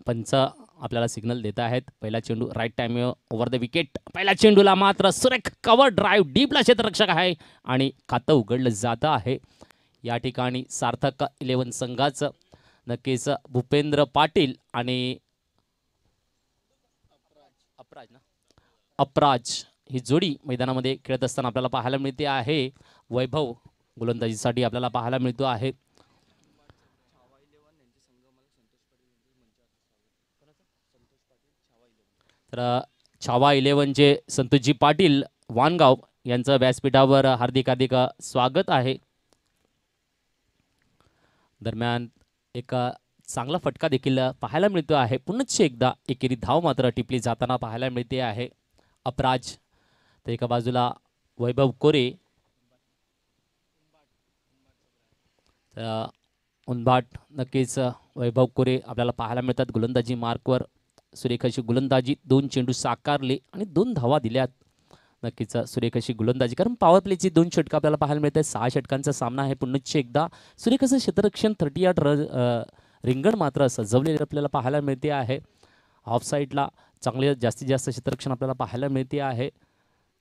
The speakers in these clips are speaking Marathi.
पंच आपल्याला सिग्नल देत आहेत. पहिला चेंडू right time over the wicket. पहिल्या चेंडूला मात्र सुरेख कव्हर ड्राईव्ह डीपला क्षेत्ररक्षक आहे आणि खातं उघडलं जातं आहे. या ठिकाणी सार्थक 11 संघाचं नक्कीच भूपेंद्र पाटील आणि अपराज ही जोडी मैदानामध्ये खेळत असताना आपल्याला पाहायला मिळते आहे. वैभव गोलंदाजीसाठी आपल्याला पाहायला मिळतो आहे. तर छावा 11चे संतोषजी पाटील वानगाव यांचं व्यासपीठावर हार्दिक हार्दिक स्वागत आहे. दरम्यान एक चांगला फटका देखील पाहायला मिळतो आहे. पुन्हा एकदा एकेरी धाव मात्र टिपली जाताना पाहायला मिळते आहे. अपराज तर एका बाजूला वैभव कोरे, उनभाट नक्कीच वैभव कोरे आपल्याला पाहायला मिळतात गोलंदाजी मार्कवर. सुरेख अशी गोलंदाजी, 2 चेंडू साकारले आणि 2 धावा दिल्यात. नक्कीच सुरेख अशी गोलंदाजी, कारण पॉवर प्लेची 2 षटकं आपल्याला पाहायला मिळत आहेत. 6 षटकांचा सामना आहे. पुन्हा एकदा सुरेख असं क्षेत्ररक्षण 38 रिंगण मात्र सजवलेले आपल्याला पाहायला मिळते आहे. ऑफ साईडला चांगले जास्तीत जास्त क्षेत्ररक्षण आपल्याला पाहायला मिळते आहे.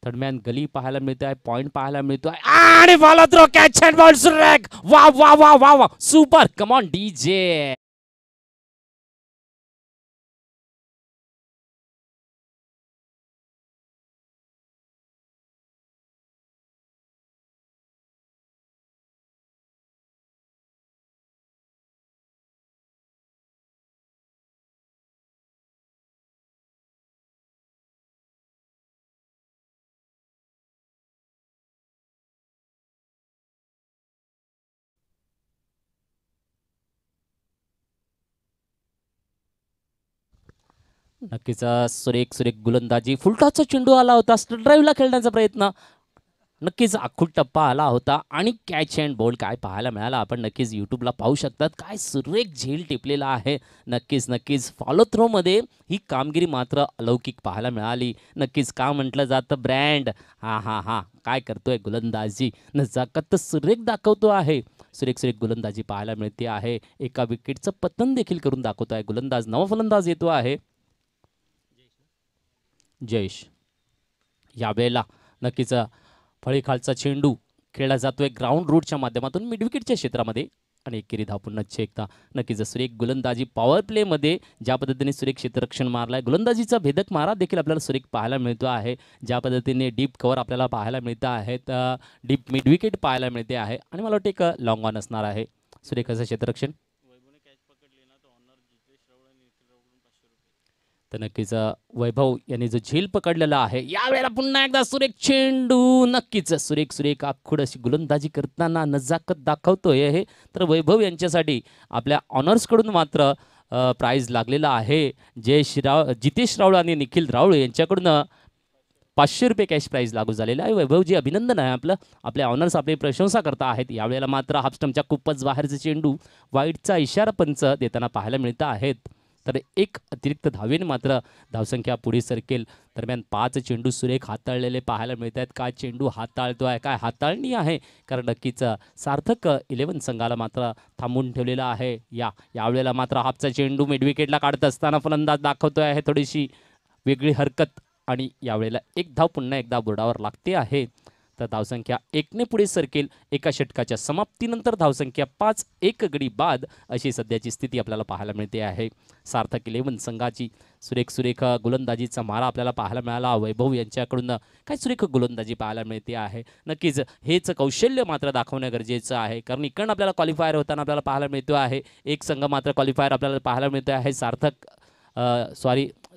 दरम्यान गली पाहायला मिळते आहे, पॉइंट पाहायला मिळतो आहे आणि follow through catch and ball सुरेख. वा वा वा वा वा, सुपर. Come on DJ. नक्कीच सुरेख सुरेख गोलंदाजी. फुलटॉसचा चेंडू आला होता, ड्राईव्हला खेळण्याचा प्रयत्न. नक्कीच आखूड टप्पा आला होता आणि कॅच अँड बॉल काय पाहायला मिळाला आपण नक्कीच यूट्यूबला पाहू शकतात. काय सुरेख झेल टिपलेला आहे. नक्कीच नक्कीच फॉलो थ्रोमध्ये ही कामगिरी मात्र अलौकिक पाहायला मिळाली. नक्कीच का म्हटलं जातं ब्रँड. हा हा हा, काय करतोय गोलंदाजी, नजाकत सुरेख दाखवतो आहे. सुरेख सुरेख गोलंदाजी पाहायला मिळते आहे. एका विकेटचं पतन देखील करून दाखवतो आहे गोलंदाज. नवफलंदाज येतो आहे जयेश. यावेळेला नक्कीच फळीखालचा चेंडू खेळला जातोय ग्राउंड रूटच्या माध्यमातून मिडविकेटच्या क्षेत्रामध्ये आणि एकेरी धाव पुन्हा एकदा. नक्कीच सुरेख गोलंदाजी पॉवर प्लेमध्ये ज्या पद्धतीने सुरेख क्षेत्ररक्षण मारलाय, गोलंदाजीचा भेदक मारा देखील आपल्याला सुरेख पाहायला मिळतो आहे. ज्या पद्धतीने डीप कव्हर आपल्याला पाहायला मिळतं आहे, डीप मिडविकेट पाहायला मिळते आहे आणि मला वाटतं एक लॉंग ऑन असणार आहे. सुरेख असं क्षेत्ररक्षण. तर नक्कीच वैभव यांनी जो झेल पकडलेला आहे, यावेळेला पुन्हा एकदा सुरेख चेंडू. नक्कीच सुरेख सुरेख आखूड अशी गोलंदाजी करताना नजाकत दाखवतोय हे. तर वैभव यांच्यासाठी आपल्या ऑनर्सकडून मात्र प्राइज लागलेला आहे. जितेश राऊळ आणि निखिल राऊळ यांच्याकडून 500 रुपये कॅश प्राईज लागू झालेला आहे. वैभवजी अभिनंदन आहे आपलं. आपल्या ऑनर्स आपली प्रशंसा करता आहेत. यावेळेला मात्र हाफस्टमच्या खूपच बाहेरचे चेंडू, वाईटचा इशारा पंच देताना पाहायला मिळत आहेत. तर एक अतिरिक्त धावेने मात्र धावसंख्या पुढे सरकेल. दरम्यान 5 चेंडू सुरेख हाताळलेले पाहायला मिळत आहेत. काय चेंडू हाताळतो आहे, काय हाताळणी आहे, कारण नक्कीच सार्थक 11 संघाला मात्र थांबून ठेवलेला आहे. यावेळेला मात्र हाफचा चेंडू मिडविकेटला काढत असताना फलंदाज दाखवतोय आहे थोडीशी वेगळी हरकत आणि यावेळेला एक धाव पुन्हा एकदा बोर्डावर लागते आहे. तर धावसंख्या 1ने पुढे सरकेल. एका षटकाच्या समाप्तीनंतर धावसंख्या 5, 1 गडी बाद अशी सध्याची स्थिती आपल्याला पाहायला मिळते आहे. सार्थक 11 संघाची सुरेख सुरेख गोलंदाजीचा मारा आपल्याला पाहायला मिळाला. वैभव यांच्याकडून काय सुरेख गोलंदाजी पाहायला मिळते आहे. नक्कीच हेच कौशल्य मात्र दाखवणं गरजेचं आहे, कारण इकडनं आपल्याला क्वालिफायर होताना आपल्याला पाहायला मिळतो आहे. एक संघ मात्र क्वालिफायर आपल्याला पाहायला मिळतो आहे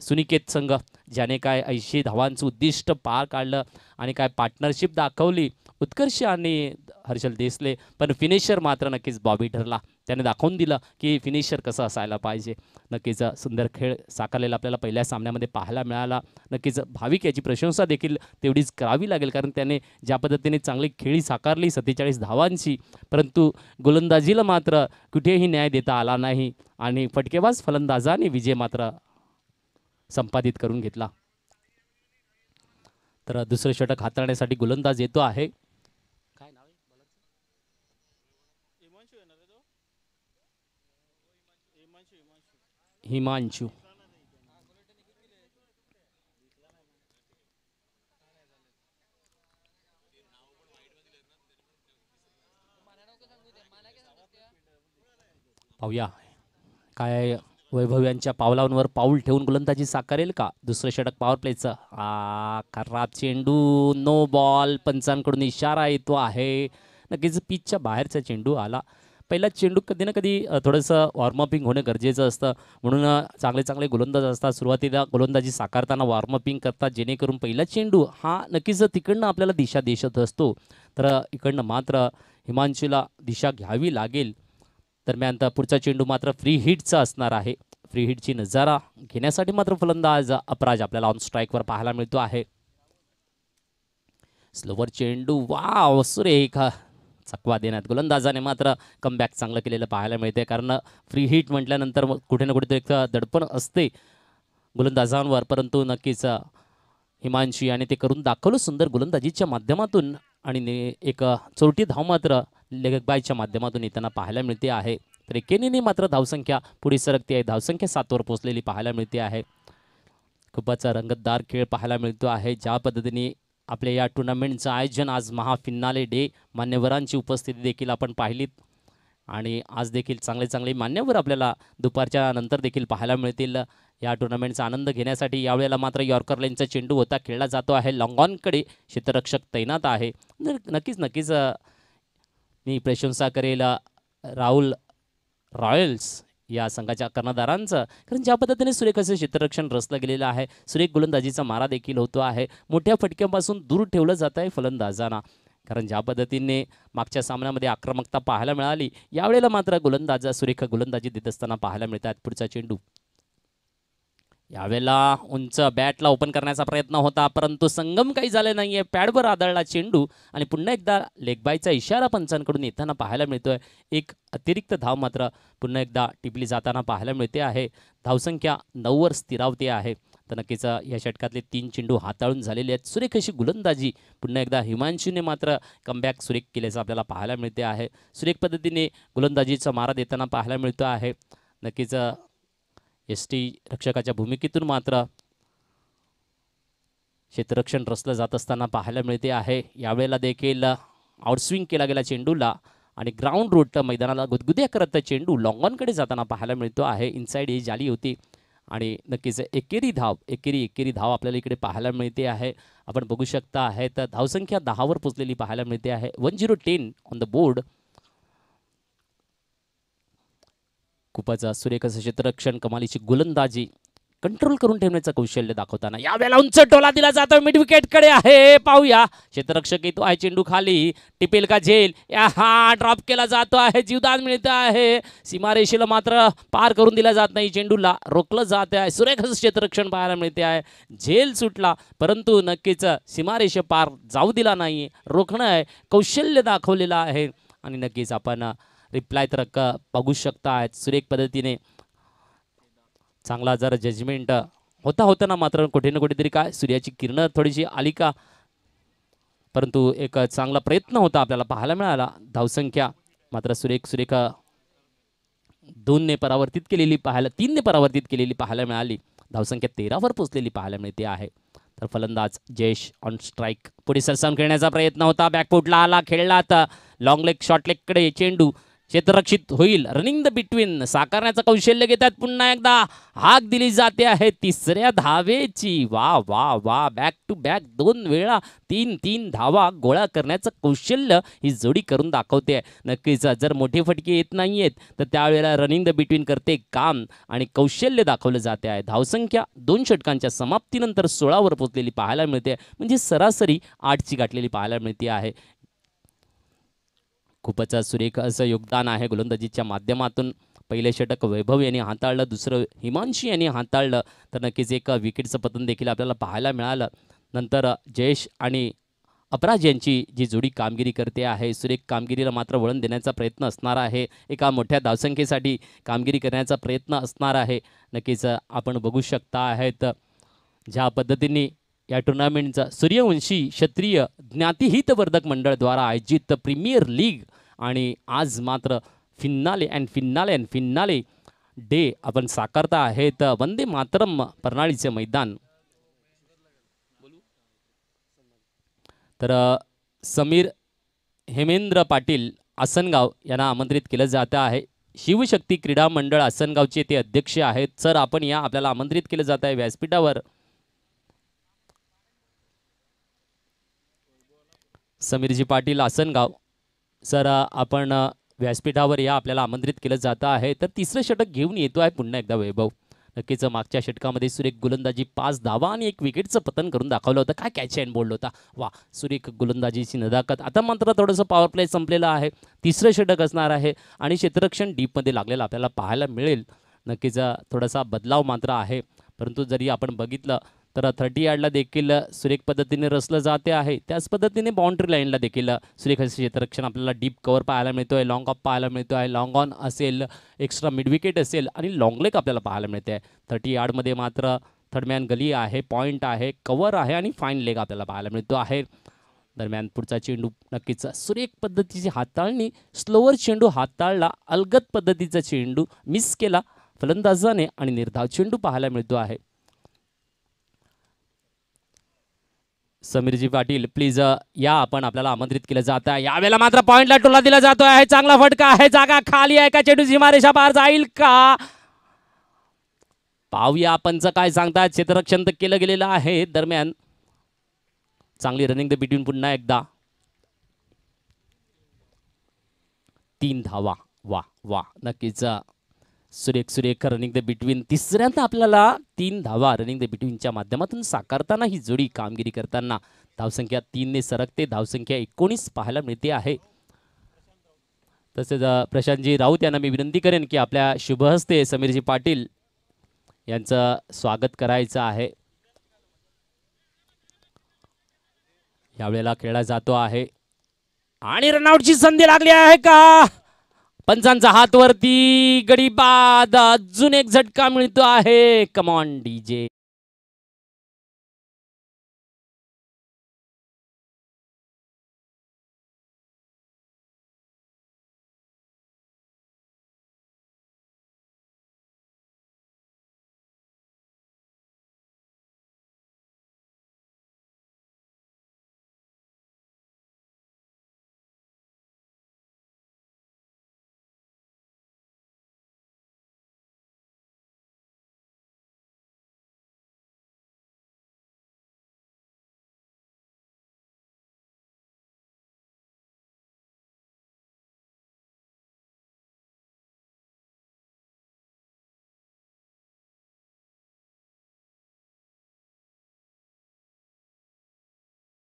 सुनिकेत संघ, ज्याने काय 80 धावांचं उद्दिष्ट पार काढलं आणि काय पार्टनरशिप दाखवली उत्कर्ष आणि हर्षल देसले. पण फिनिशर मात्र नक्कीच बॉबी ठरला. त्याने दाखवून दिलं की फिनिशर कसं असायला पाहिजे. नक्कीच सुंदर खेळ साकारलेला आपल्याला पहिल्या सामन्यामध्ये पाहायला मिळाला. नक्कीच भाविक याची प्रशंसा देखील तेवढीच करावी लागेल, कारण त्याने ज्या पद्धतीने चांगली खेळी साकारली 47 धावांची, परंतु गोलंदाजीला मात्र कुठेही न्याय देता आला नाही आणि फटकेबाज फलंदाजाने विजय मात्र संपादित करून घेतला. तर दुसरं षटक हाताळण्यासाठी गोलंदाज येतो आहे. काय नाव आहे हिमांशू. पाहूया काय वैभव यांच्या पावलांवर पाऊल ठेवून गोलंदाजी साकारेल का. दुसरं षटक पॉवर प्लेचं. खराब चेंडू, नो बॉल. पंचांकडून इशारा येतो आहे. नक्कीच पिचच्या बाहेरचा चेंडू आला. पहिला चेंडू कधी ना कधी थोडंसं वॉर्मअपिंग होणं गरजेचं असतं. म्हणून चांगले चांगले गोलंदाज असतात सुरुवातीला गोलंदाजी साकारताना वॉर्मअपिंग करतात, जेणेकरून पहिला चेंडू हा नक्कीच तिकडनं आपल्याला दिशा देत असतो. तर इकडनं मात्र हिमांशूला दिशा घ्यावी लागेल. दरम्यान पुढचा चेंडू मात्र फ्री हिटचा असणार आहे. फ्री हिटची नजारा घेण्यासाठी मात्र फलंदाज अपराज आपल्याला ऑन स्ट्राईकवर पाहायला मिळतो आहे. स्लोवर चेंडू, वाव सुरेख चकवा देण्यात गोलंदाजाने मात्र कमबॅक चांगलं केलेलं पाहायला मिळते. कारण फ्री हिट म्हटल्यानंतर कुठे ना कुठे एक दडपण असते गोलंदाजांवर, परंतु नक्कीच हिमांशू याने ते करून दाखवलं सुंदर गोलंदाजीच्या माध्यमातून. आणि एक चोरटी धाव मात्र लेगबायच्या माध्यमातून येताना पाहायला मिळते आहे. तर एकेने मात्र धावसंख्या पुढे सरकते आहे. धावसंख्या 7वर पोहोचलेली पाहायला मिळते आहे. खूपच रंगतदार खेळ पाहायला मिळतो आहे. ज्या पद्धतीने आपल्या या टुर्नामेंटचं आयोजन, आज महाफिनाले डे, मान्यवरांची उपस्थिती देखील आपण पाहिलीत. आणि आज देखील चांगले चांगले मान्यवर आपल्याला दुपारच्या नंतर देखील पाहायला मिळतील या टुर्नामेंटचा आनंद घेण्यासाठी. यावेळेला मात्र यॉर्कर लाईनचा चेंडू होता खेळला जातो आहे. लॉंगॉनकडे क्षेत्ररक्षक तैनात आहे. नक्कीच मी प्रशंसा करेल राहुल रॉयल्स या संघाच्या कर्णधारांचं, कारण ज्या पद्धतीने सुरेख असं क्षेत्ररक्षण रचलं गेलेलं आहे. सुरेख गोलंदाजीचा मारा देखील होतो आहे. मोठ्या फटक्यांपासून दूर ठेवलं जात आहे फलंदाजांना, कारण ज्या पद्धतीने मागच्या सामन्यामध्ये आक्रमकता पाहायला मिळाली, यावेळेला मात्र गोलंदाज सुरेख गोलंदाजी देत असताना पाहायला मिळतात. पुढचा चेंडू यावेळेला उंच बॅटला ओपन करण्याचा प्रयत्न होता, परंतु संगम काही झाले नाहीये. पॅडवर आदळला चेंडू आणि पुन्हा एकदा लेगबायचा इशारा पंचांकडून येताना पाहायला मिळतोय. एक अतिरिक्त धाव मात्र पुन्हा एकदा टिपली जाताना पाहायला मिळते आहे. धावसंख्या 9वर स्थिरावते आहे. तर नक्कीच या षटकातले 3 चेंडू हाताळून झालेले आहेत. सुरेख अशी गोलंदाजी पुन्हा एकदा हिमांशूने मात्र कमबॅक सुरेख केल्याचं आपल्याला पाहायला मिळते आहे. सुरेख पद्धतीने गोलंदाजीचा मारा देताना पाहायला मिळतो आहे. नक्कीच एसटी रक्षकाच्या भूमिकेतून मात्र क्षेत्ररक्षण रचलं जात असताना पाहायला मिळते आहे. यावेळेला देखील आउटस्विंग केला गेला चेंडूला आणि ग्राउंड रूट मैदानाला गुदगुद्या करत चेंडू लॉंगॉनकडे जाताना पाहायला मिळतो आहे. इनसाइड एज आली होती आणि नक्कीच एकेरी धाव आपल्याला इकडे पाहायला मिळते आहे. आपण बघू शकता आहे तर धावसंख्या 10वर पोचलेली पाहायला मिळते आहे. 1010 ऑन द बोर्ड. खूपच सुरेख असं क्षेत्ररक्षण, कमालीची गोलंदाजी, कंट्रोल करून ठेवण्याचं कौशल्य दाखवताना यावेळेला उंच टोला दिला जातो. मिड विकेटकडे आहे. पाहूया क्षेत्ररक्षक येतो आहे. चेंडू खाली टिपेल का झेल. हा ड्रॉप केला जातो आहे. जीवदान मिळतं आहे. सीमारेषेला मात्र पार करून दिला जात नाही. चेंडूला रोखलं जात आहे. सुरेख असं क्षेत्ररक्षण पाहायला मिळते आहे. झेल सुटला, परंतु नक्कीच सीमारेषे पार जाऊ दिला नाही. रोखणं आहे, कौशल्य दाखवलेलं आहे. आणि नक्कीच आपण रिप्लाय तर बघू शकता आहेत. सुरेख पद्धतीने चांगला जर जजमेंट होता मात्र कुठे ना कुठेतरी काय सूर्याची किरणं थोडीशी आली का, परंतु एक चांगला प्रयत्न होता आपल्याला पाहायला मिळाला. धावसंख्या मात्र सुरेख 3ने परावर्तित केलेली पाहायला मिळाली. धावसंख्या 13वर पोचलेली पाहायला मिळते आहे. तर फलंदाज जयेश ऑन स्ट्राईक. पुढे सरसावून खेळण्याचा प्रयत्न होता. बॅकफुटला आला, खेळला आता लॉंग लेग शॉर्ट लेगकडे चेंडू क्षेत्ररक्षित होईल. रनिंग द बिटवीन साकारण्याचं कौशल्य घेतात. पुन्हा एकदा हाक दिली जाते आहे 3ऱ्या धावेची. वा वा वा, बॅक टू बॅक 2 वेळा 3 धावा गोळा करण्याचं कौशल्य ही जोडी करून दाखवते आहे. नक्कीच जर मोठे फटके येत नाही आहेत तर त्यावेळेला रनिंग द बिटवीन करते काम आणि कौशल्य दाखवलं जाते आहे. धावसंख्या 2 षटकांच्या समाप्तीनंतर 16वर पोचलेली पाहायला मिळते, म्हणजे सरासरी 8ची गाठलेली पाहायला मिळते आहे. खूपच सुरेख असं योगदान आहे गोलंदाजीच्या माध्यमातून. पहिले षटक वैभव यांनी हाताळलं, दुसरं हिमांशू यांनी हाताळलं. तर नक्कीच एक विकेटचं पतन देखील आपल्याला पाहायला मिळालं. नंतर जयेश आणि अपराज यांची जी जोडी कामगिरी करते आहे, सुरेख कामगिरीला मात्र वळण देण्याचा प्रयत्न असणार आहे. एका मोठ्या धावसंख्येसाठी कामगिरी करण्याचा प्रयत्न असणार आहे. नक्कीच आपण बघू शकता आहेत ज्या पद्धतीने या टुर्नामेंटचा सूर्यवंशी क्षत्रिय ज्ञातिहितवर्धक मंडळद्वारा आयोजित प्रीमियर लीग आणि आज मात्र फिनाले डे आपण साकारता आहेत वंदे मातरम प्रणालीचे मैदान. तर समीर हेमेंद्र पाटील आसनगाव यांना आमंत्रित केलं जातं आहे. शिवशक्ती क्रीडा मंडळ आसनगावचे ते अध्यक्ष आहेत. सर आपण या, आपल्याला आमंत्रित केलं जात आहे व्यासपीठावर. समीरजी पाटील आसनगाव सर आपण व्यासपीठावर या, आपल्याला आमंत्रित केलं जातं आहे. तर तिसरं षटक घेऊन येतो आहे पुन्हा एकदा वैभव. नक्कीच मागच्या षटकामध्ये सुरेख गोलंदाजी 5 धावा आणि 1 विकेटचं पतन करून दाखवलं होतं. काय कॅच अँड बोल्ड होता, वा सुरेख गोलंदाजीची नदाकत. आता मात्र थोडंसं पॉवर प्ले संपलेलं आहे. तिसरं षटक असणार आहे आणि क्षेत्ररक्षण डीपमध्ये लागलेलं आपल्याला पाहायला मिळेल. नक्कीच थोडासा बदलाव मात्र आहे, परंतु जरी आपण बघितलं तर 30 यार्डला देखील सुरेख पद्धतीने रचलं जाते आहे. त्याच पद्धतीने बाउंड्री लाईनला देखील सुरेख असे क्षेत्ररक्षण आपल्याला डीप कव्हर पाहायला मिळतो आहे, लॉंग ऑफ पाहायला मिळतो आहे, लॉंग ऑन असेल, एक्स्ट्रा मिड विकेट असेल आणि लॉंग लेग आपल्याला पाहायला मिळते आहे. 30 यार्डमध्ये मात्र थर्डमॅन गली आहे, पॉईंट आहे, कव्हर आहे आणि फाईन लेग आपल्याला पाहायला मिळतो आहे. दरम्यान पुढचा चेंडू नक्कीच सुरेख पद्धतीची हाताळणी, स्लोवर चेंडू हाताळला, अलगद पद्धतीचा चेंडू मिस केला फलंदाजाने आणि निर्धाव चेंडू पाहायला मिळतो आहे. समीरजी पाटील प्लीज या, आपण आपल्याला आमंत्रित केलं जात आहे. यावेळेला मात्र पॉइंटला टोला दिला जातो आहे. चांगला फटका आहे, जागा खाली आहे का, चेंडू सीमारेषा पार जाईल का, पाहूया पंच काय सांगतात. क्षेत्ररक्षण तर केलं गेलेलं आहे. दरम्यान चांगली रनिंग द बिटवीन पुन्हा एकदा 3 धावा, वा वा नक्कीच सुरेख सुरेख रनिंग द बिटवीन. तिसऱ्यांदा आपल्याला 3 धावा रनिंग द बिटवीनच्या माध्यमातून साकारताना ही जोडी कामगिरी करताना धावसंख्या 3 ने सरकते, धावसंख्या 19 पाहायला मिळते आहे. तसेच प्रशांतजी राऊत यांना मी विनंती करेन की आपल्या शुभहस्ते समीरजी पाटील यांचं स्वागत करायचं आहे. यावेळेला खेळला जातो आहे आणि रनआउटची संधी लागली आहे का, पंचांचा हात वरती, गडी बाद, अजून एक झटका मिळतो आहे. Come on DJ.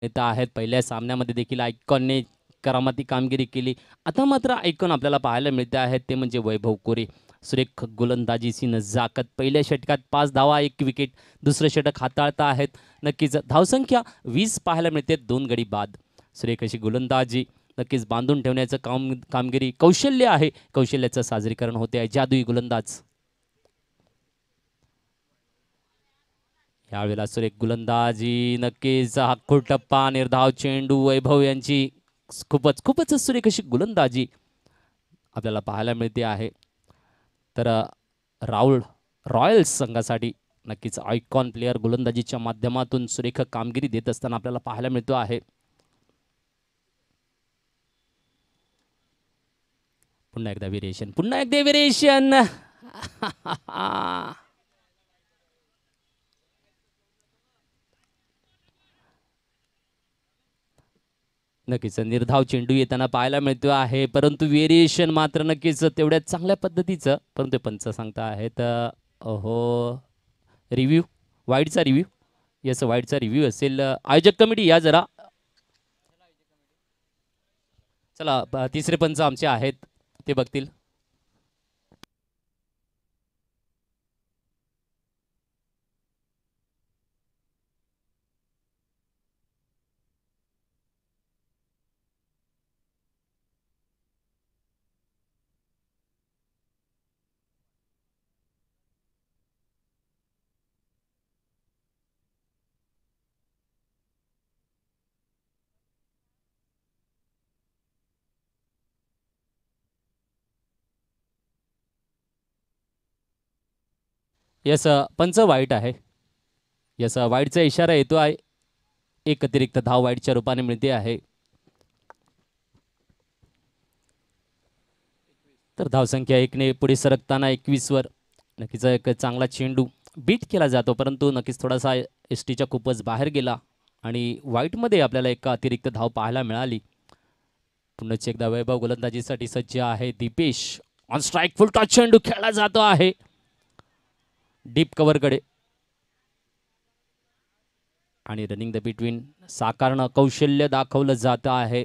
नेता आहेत, पहिल्या सामन्यामध्ये देखील आयकॉनने करामती कामगिरी केली. आता मात्र आयकॉन आपल्याला पाहायला मिळते आहेत, ते म्हणजे वैभव कोरे. सुरेख गोलंदाजीची नजाकत, पहिल्या षटकात 5 धावा 1 विकेट, दुसरं षटक हाताळता आहेत. नक्कीच धावसंख्या 20 पाहायला मिळते, 2 गडी बाद. सुरेख अशी गोलंदाजी नक्कीच बांधून ठेवण्याचं कामगिरी कौशल्य आहे, कौशल्याचं साजरीकरण होते आहे. जादुई गोलंदाज यावेळेला सुरेख गोलंदाजी, नक्कीच हाकूट टप्पा, निर्धाव चेंडू, वैभव यांची खूपच खूपच सुरेख अशी गोलंदाजी आपल्याला पाहायला मिळते आहे. तर राहुल रॉयल्स संघासाठी नक्कीच आयकॉन प्लेयर गोलंदाजीच्या माध्यमातून सुरेख कामगिरी देत असताना आपल्याला पाहायला मिळतो आहे. पुन्हा एकदा व्हेरिएशन, पुन्हा एकदा व्हेरिएशन. नक्कीच निर्धाव चेंडू येताना पाहायला मिळतो आहे, परंतु व्हेरिएशन मात्र नक्कीच तेवढ्या चांगल्या पद्धतीचं, परंतु पंच सांगता आहेत हो रिव्ह्यू, वाईडचा रिव्ह्यू, येस वाईडचा रिव्ह्यू असेल. आयोजक कमिटी या जरा, चला तिसरे पंच आमचे आहेत ते बघतील. यस पंच वाईट आहे. यस वाईटचा इशारा येतो आहे. एक अतिरिक्त धाव वाईटच्या रूपाने मिळते आहे. तर धावसंख्या 1ने पुढे सरकताना 21 वर नक्कीच एक चांगला चेंडू बीट केला जातो, परंतु नक्कीच थोडासा एसटीच्या खूपच बाहेर गेला आणि वाईटमध्ये आपल्याला एक अतिरिक्त धाव पाहायला मिळाली. पुन्हा एकदा वैभव गोलंदाजीसाठी सज्ज आहे. Dipesh on strike full toss चेंडू खेळला जातो आहे डीप कव्हरकडे आणि रनिंग द बिटवीन साकारणं कौशल्य दाखवलं जातं आहे.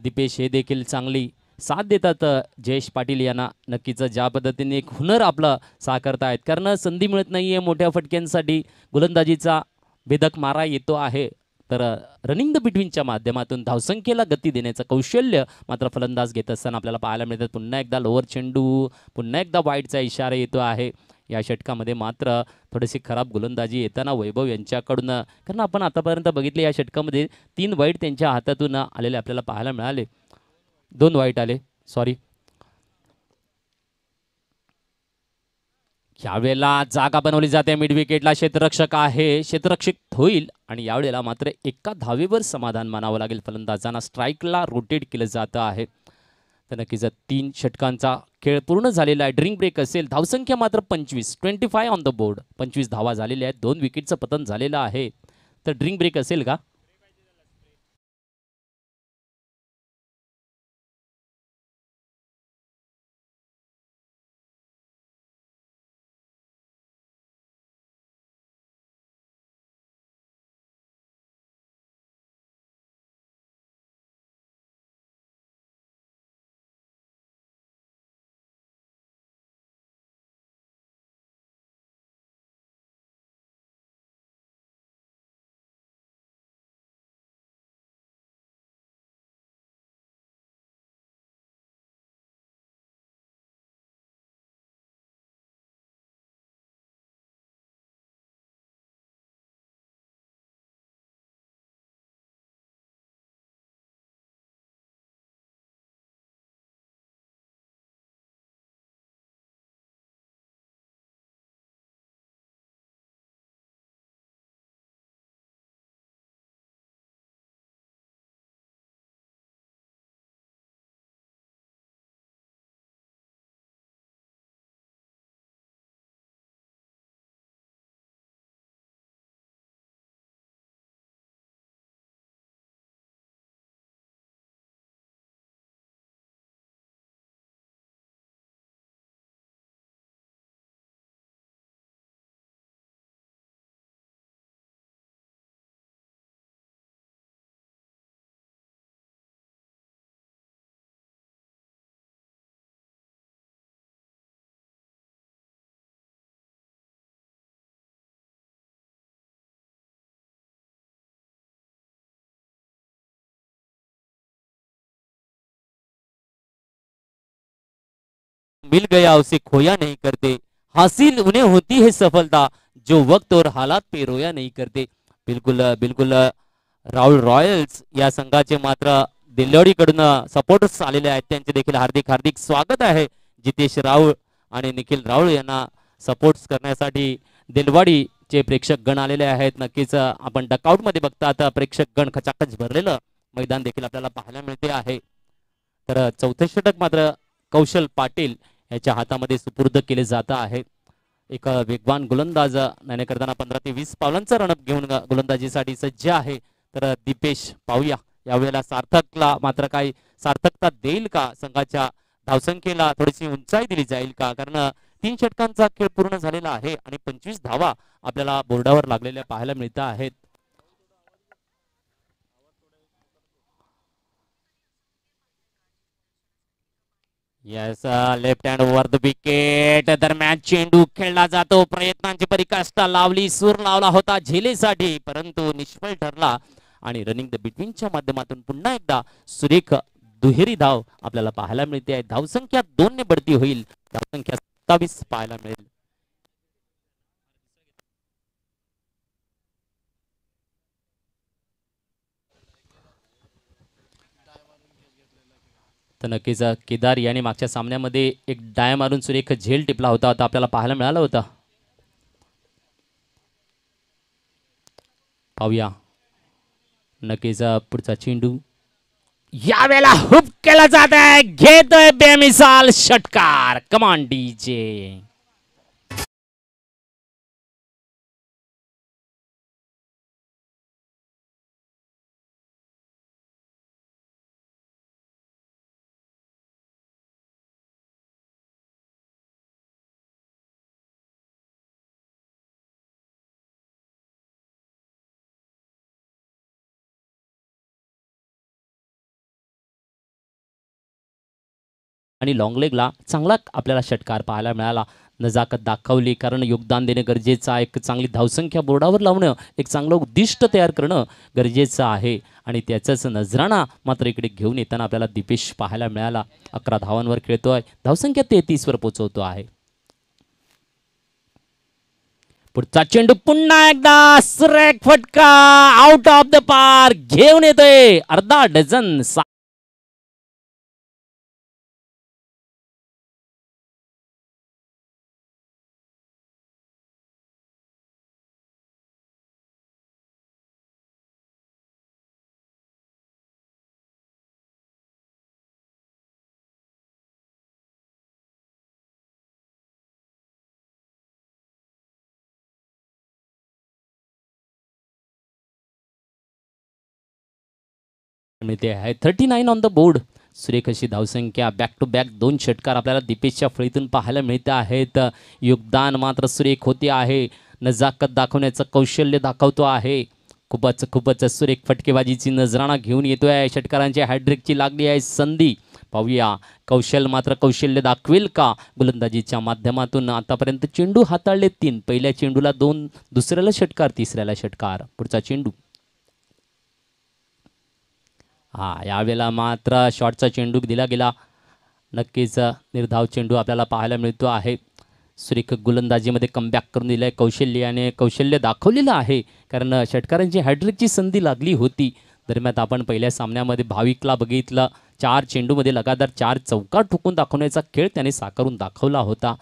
दीपेश हे देखील चांगली साथ देतात जयेश पाटील यांना. नक्कीच ज्या पद्धतीने एक हुनर आपलं साकारतायत, कारण संधी मिळत नाही आहे मोठ्या फटक्यांसाठी. गोलंदाजीचा भेदक मारा येतो आहे, तर रनिंग द बिटवीनच्या माध्यमातून धावसंख्येला गती देण्याचं कौशल्य मात्र फलंदाज घेत असताना आपल्याला पाहायला मिळतात. पुन्हा एकदा लोअर चेंडू, पुन्हा एकदा वाईडचा इशारा येतो आहे. या षटकामध्ये मात्र थोडीशी खराब गोलंदाजी येताना वैभव यांच्याकडून, कारण आपण आतापर्यंत बघितले या षटकामध्ये 3 वाईट त्यांच्या हातातून आलेले आपल्याला पाहायला मिळाले. 2 वाईट आले, सॉरी. यावेळेला जागा बनवली जाते मिड विकेटला. क्षेत्ररक्षक आहे, क्षेत्ररक्षक होईल आणि यावेळेला मात्र एका धावेवर समाधान मानावं लागेल फलंदाजांना. स्ट्राईकला रोटेट केलं जातं आहे. तर नक्कीच 3 षटकांचा खेळ पूर्ण झालेला आहे. ड्रिंक ब्रेक असेल. धावसंख्या मात्र 25 ऑन द बोर्ड. 25 धावा झालेल्या आहेत. 2 विकेटचं पतन झालेलं आहे. तर ड्रिंक ब्रेक असेल का? मिल गया उसे खोया नहीं करते, हासिल उन्हें होती है सफलता, जो वक्त और हालात पे रोया नहीं करते. बिलकुल बिलकुल राहुल रॉयल्स या संघाचे मात्र दिल्लोडीकडून सपोर्टर्स आलेले आहेत. त्यांचे देखील हार्दिक हार्दिक स्वागत आहे. जितेश राहुल आणि निखिल राहुल यांना सपोर्ट करण्यासाठी दिलवाडीचे प्रेक्षक गण आलेले आहेत. नक्कीच आपण डकआउट मध्ये बघतात प्रेक्षक गण खचाखच भरलेलं मैदान देखील आपल्याला पाहायला मिळते आहे. तर चौथे षटक मात्र कौशल पाटील याच्या हातामध्ये सुपूर्द केले जात आहे. एक वेगवान गोलंदाज नाणे करताना 15 ते 20 पावलांचा रणअप घेऊन गोलंदाजीसाठी सज्ज आहे. तर दीपेश पाहूया यावेळेला सार्थकला मात्र काही सार्थकता देईल का? संघाच्या धावसंख्येला थोडीशी उंचाई दिली जाईल का? कारण 3 षटकांचा खेळ पूर्ण झालेला आहे आणि 25 धावा आपल्याला बोर्डावर लागलेल्या पाहायला मिळत आहेत. Yes left hand over the wicket. दरम्यान चेंडू खेळला जातो. प्रयत्नांची परिकाष्ठा लावली, सूर लावला होता झेलेसाठी, परंतु निष्फळ ठरला आणि रनिंग द बिटवीनच्या माध्यमातून पुन्हा एकदा सुरेख दुहेरी धाव आपल्याला पाहायला मिळते आहे. धावसंख्या 2 ने बढती होईल. धावसंख्या 27 पाहायला मिळेल. तर नक्कीच केदार याने मागच्या सामन्यामध्ये एक डाय मारून सुरेख झेल टिपला होता, आता आपल्याला पाहायला मिळाला होता. पाहूया नक्कीच पुढचा चेंडू यावेळेला हुप केला जात आहे, घेतोय बेमिसाल षटकार. कमान डीजे. आणि लॉंग लेगला चांगला आपल्याला षटकार पाहायला मिळाला. नजाकत दाखवली, कारण योगदान देणं गरजेचं आहे. एक चांगली धावसंख्या बोर्डावर लावणं, एक चांगलं उद्दिष्ट तयार करणं गरजेचं आहे. आणि त्याचाच नजराणा मात्र इकडे घेऊन येताना आपल्याला दीपेश पाहायला मिळाला. 11 धावांवर खेळतोय, धावसंख्या 33 वर पोहोचवतो आहे. पुढचा चेंडू पुन्हा एकदा सुरेख फटका, आउट ऑफ द पार्क घेऊन येतोय. अर्धा डझन मिळते आहे. 39 ऑन द बोर्ड. सुरेख अशी धावसंख्या, बॅक टू बॅक 2 षटकार आपल्याला दीपेशच्या फळीतून पाहायला मिळते आहेत. योगदान मात्र सुरेख होते आहे. नजाकत दाखवण्याचं कौशल्य दाखवतो आहे. खूपच सुरेख फटकेबाजीची नजराणा घेऊन येतोय. षटकारांच्या हॅड्रिकची लागली आहे संधी. पाहूया कौशल्य दाखवेल का गोलंदाजीच्या माध्यमातून. आतापर्यंत चेंडू हाताळले 3. पहिल्या चेंडूला 2, दुसऱ्याला षटकार, तिसऱ्याला षटकार. पुढचा चेंडू यावेळेला मात्र शॉटचा चेंडू दिला गेला. नक्कीच निर्धाव चेंडू आपल्याला पाहायला मिळतो आहे. सुरेख गोलंदाजीमध्ये कमबॅक करून दिलं आहे कौशल्य दाखवलेलं आहे, कारण षटकारांची हॅड्रिकची संधी लागली होती. दरम्यान आपण पहिल्या सामन्यामध्ये भाविकला बघितलं, 4 चेंडूमध्ये लगातार 4 चौकार ठोकून दाखवण्याचा खेळ त्याने साकारून दाखवला होता.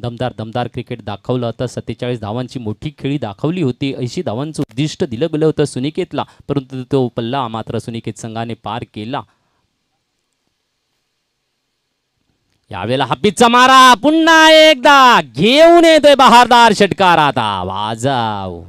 दमदार क्रिकेट दाखवलं होतं. 47 धावांची मोठी खेळी दाखवली होती. 80 धावांचं उद्दिष्ट दिलं गेलं होतं सुनिकेतला, परंतु तो पल्ला मात्र सुनिकेत संघाने पार केला. यावेळेला हापीचा मारा पुन्हा एकदा घेऊन येतोय बहारदार षटकार. आता वाजाव.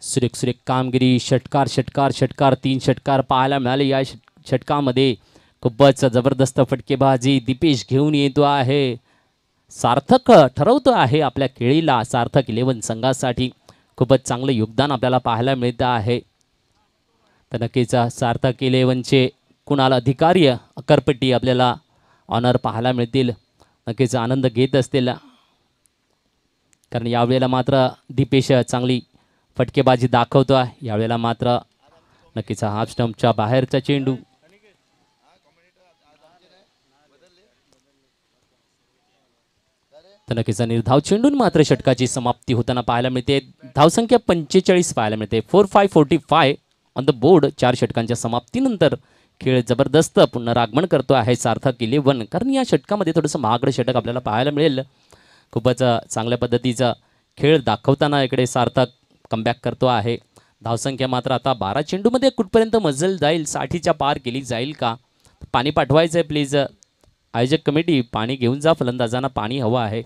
सुरेख कामगिरी. षटकार 3 षटकार पाहायला मिळाले या षटकामध्ये. खूपच जबरदस्त फटकेबाजी दीपेश घेऊन येतो आहे. सार्थक ठरवतो आहे आपल्या खेळीला. सार्थक 11 संघासाठी खूपच चांगलं योगदान आपल्याला पाहायला मिळतं आहे. तर नक्कीच सार्थक 11चे कुणाल अधिकारी अकरपट्टी आपल्याला ऑनर पाहायला मिळतील. नक्कीच आनंद घेत असतील, कारण यावेळेला मात्र दीपेश चांगली फटकेबाजी दाखवतो आहे. यावेळेला मात्र नक्कीच हाफ स्टंपच्या बाहेरचा चेंडू. तर नक्कीच निर्धाव चेंडून मात्र षटकाची समाप्ती होताना पाहायला मिळते. धावसंख्या 45 पाहायला मिळते. 4-5-45 ऑन द बोर्ड. 4 षटकांच्या समाप्तीनंतर खेळ जबरदस्त पुनरागमन करतो आहे सार्थक 11, कारण या षटकामध्ये थोडंसं महागडं षटक आपल्याला पाहायला मिळेल. खूपच चांगल्या पद्धतीचा खेळ दाखवताना इकडे सार्थक कमबॅक करतो आहे. धावसंख्या मात्र आता 12 चेंडूमध्ये कुठपर्यंत मजल जाईल, 60च्या पार केली जाईल का. पाणी पाठवायचं आहे प्लीज आयोजक कमिटी. पाणी घेऊन जा, फलंदाजांना पाणी हवं आहे.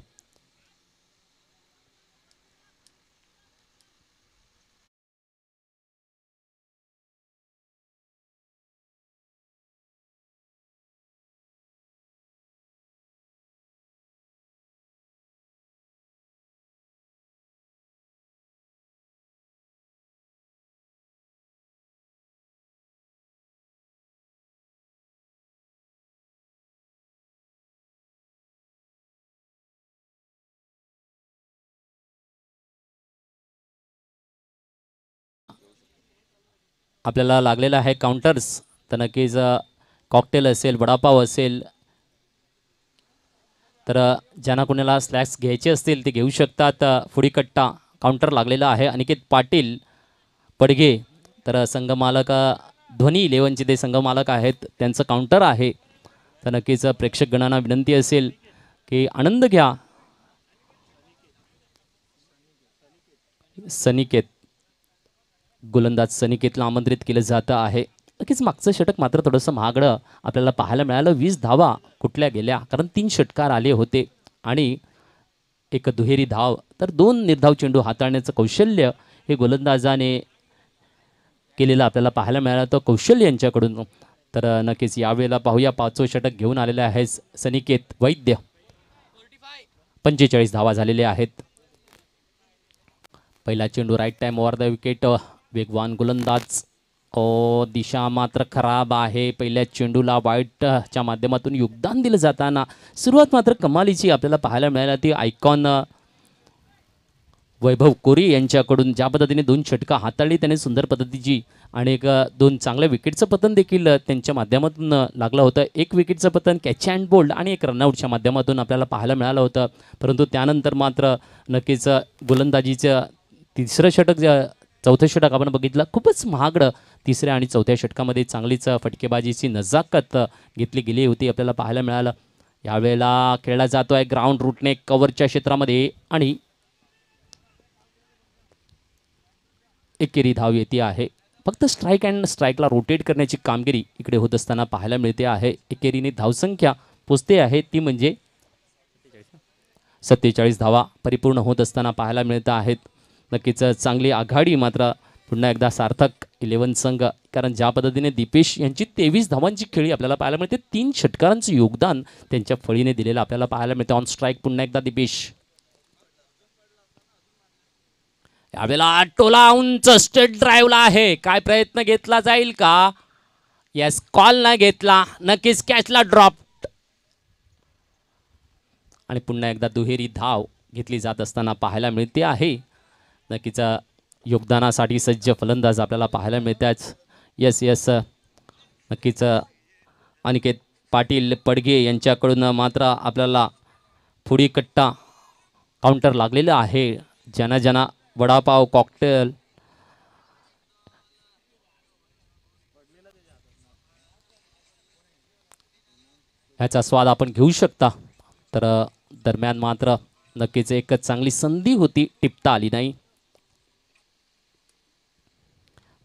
आपल्याला लागलेला आहे काउंटर्स, तर नक्कीच कॉकटेल असेल, वडापाव असेल, तर ज्यांना कोणाला स्नॅक्स घ्यायचे असतील ते घेऊ शकतात. फुडीकट्टा काउंटर लागलेला आहे. अनिकेत पाटील पडगे, तर संघमालक ध्वनी 11चे ते संघमालक आहेत, त्यांचं काउंटर आहे. तर नक्कीच प्रेक्षकगणांना विनंती असेल की आनंद घ्या. सनिकेत गोलंदाज सनिकेतला आमंत्रित केलं जातं आहे. नक्कीच मागचं षटक मात्र थोडंसं महागडं आपल्याला पाहायला मिळालं. 20 धावा कुठल्या गेल्या, कारण 3 षटकार आले होते आणि एक दुहेरी धाव, तर 2 निर्धाव चेंडू हाताळण्याचं कौशल्य हे गोलंदाजाने केलेलं आपल्याला पाहायला मिळालं तर कौशल्य यांच्याकडून. तर नक्कीच यावेळेला पाहूया, 5वं षटक घेऊन आलेले आहे सनिकेत वैद्य. 45 धावा झालेल्या आहेत. पहिला चेंडू right time over the wicket, वेगवान गोलंदाज. दिशा मात्र खराब आहे. पहिल्या चेंडूला वाईटच्या माध्यमातून योगदान दिलं जाताना सुरुवात मात्र कमालीची आपल्याला पाहायला मिळाली. ती आयकॉन वैभव कोरी यांच्याकडून ज्या पद्धतीने 2 षटकं हाताळली त्याने सुंदर पद्धतीची, आणि 2 चांगल्या विकेटचं पतन देखील त्यांच्या माध्यमातून लागलं होतं. 1 विकेटचं पतन कॅच अँड बोल्ड आणि 1 रनआउटच्या माध्यमातून आपल्याला पाहायला मिळालं होतं. परंतु त्यानंतर मात्र नक्कीच गोलंदाजीचं तिसरं षटक, चौथं षटक आपण बघितलं, खूपच महागडं. तिसऱ्या आणि चौथ्या षटकामध्ये चांगलीच फटकेबाजीची नजाकत घेतली गेली होती आपल्याला पाहायला मिळालं. यावेळेला खेळला जातो आहे ग्राउंड रूटने कव्हरच्या क्षेत्रामध्ये, आणि एकेरी धाव येते आहे. फक्त स्ट्राईक अँड स्ट्राईकला रोटेट करण्याची कामगिरी इकडे होत असताना पाहायला मिळते आहे. एकेरीने धावसंख्या पोचते आहे, ती म्हणजे 47 धावा परिपूर्ण होत असताना पाहायला मिळत आहेत. नक्कीच चांगली आघाडी मात्र पुन्हा एकदा सार्थक 11 संघ, कारण ज्या पद्धतीने दीपेश यांची 23 धावांची खेळी आपल्याला पाहायला मिळते. 3 षटकारांचं योगदान त्यांच्या फळीने दिलेलं आपल्याला पाहायला मिळते. ऑन स्ट्राईक पुन्हा एकदा दीपेश. यावेळेला टोला उंच स्टेट ड्राईव्हला आहे. काय प्रयत्न घेतला जाईल का? यस, कॉल नाही घेतला. नक्कीच कॅचला ड्रॉप, आणि पुन्हा एकदा दुहेरी धाव घेतली जात असताना पाहायला मिळते आहे. नक्कीच योगदानासाठी सज्ज फलंदाज आपल्याला पाहायला मिळतात. यस, नक्कीच अनिकेत पाटील पडगे यांच्याकडून मात्र आपल्याला फुडीकट्टा काउंटर लागलेलं आहे. ज्यांना वडापाव, कॉकटेल, ह्याचा स्वाद आपण घेऊ शकता. तर दरम्यान मात्र नक्कीच एक चांगली संधी होती, टिपता आली नाही.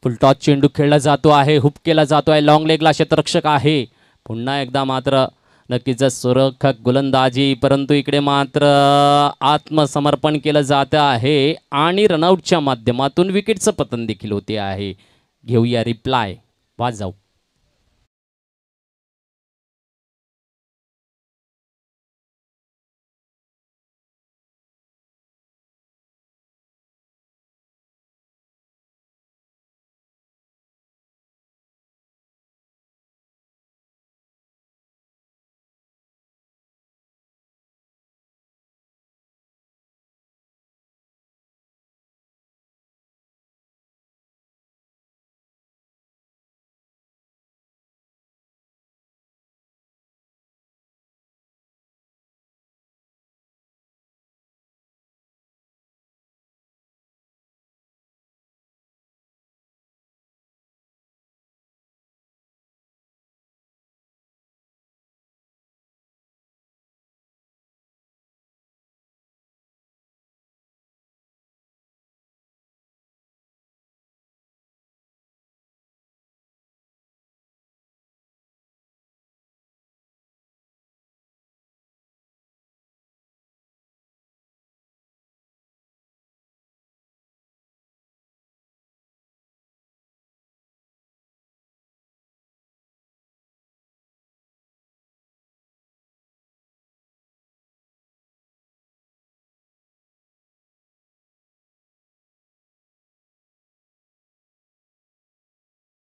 फुलटॉस चेंडू खेळला जातो आहे, हुप केला जातो आहे, लॉंग लेगला क्षेत्ररक्षक आहे. पुन्हा एकदा मात्र नक्कीच सुरक्षक गोलंदाजी, परंतु इकडे मात्र आत्मसमर्पण केलं जातं आहे आणि रनआउटच्या माध्यमातून विकेटचं पतन देखील होते आहे. घेऊया रिप्लाय, वाजाऊ.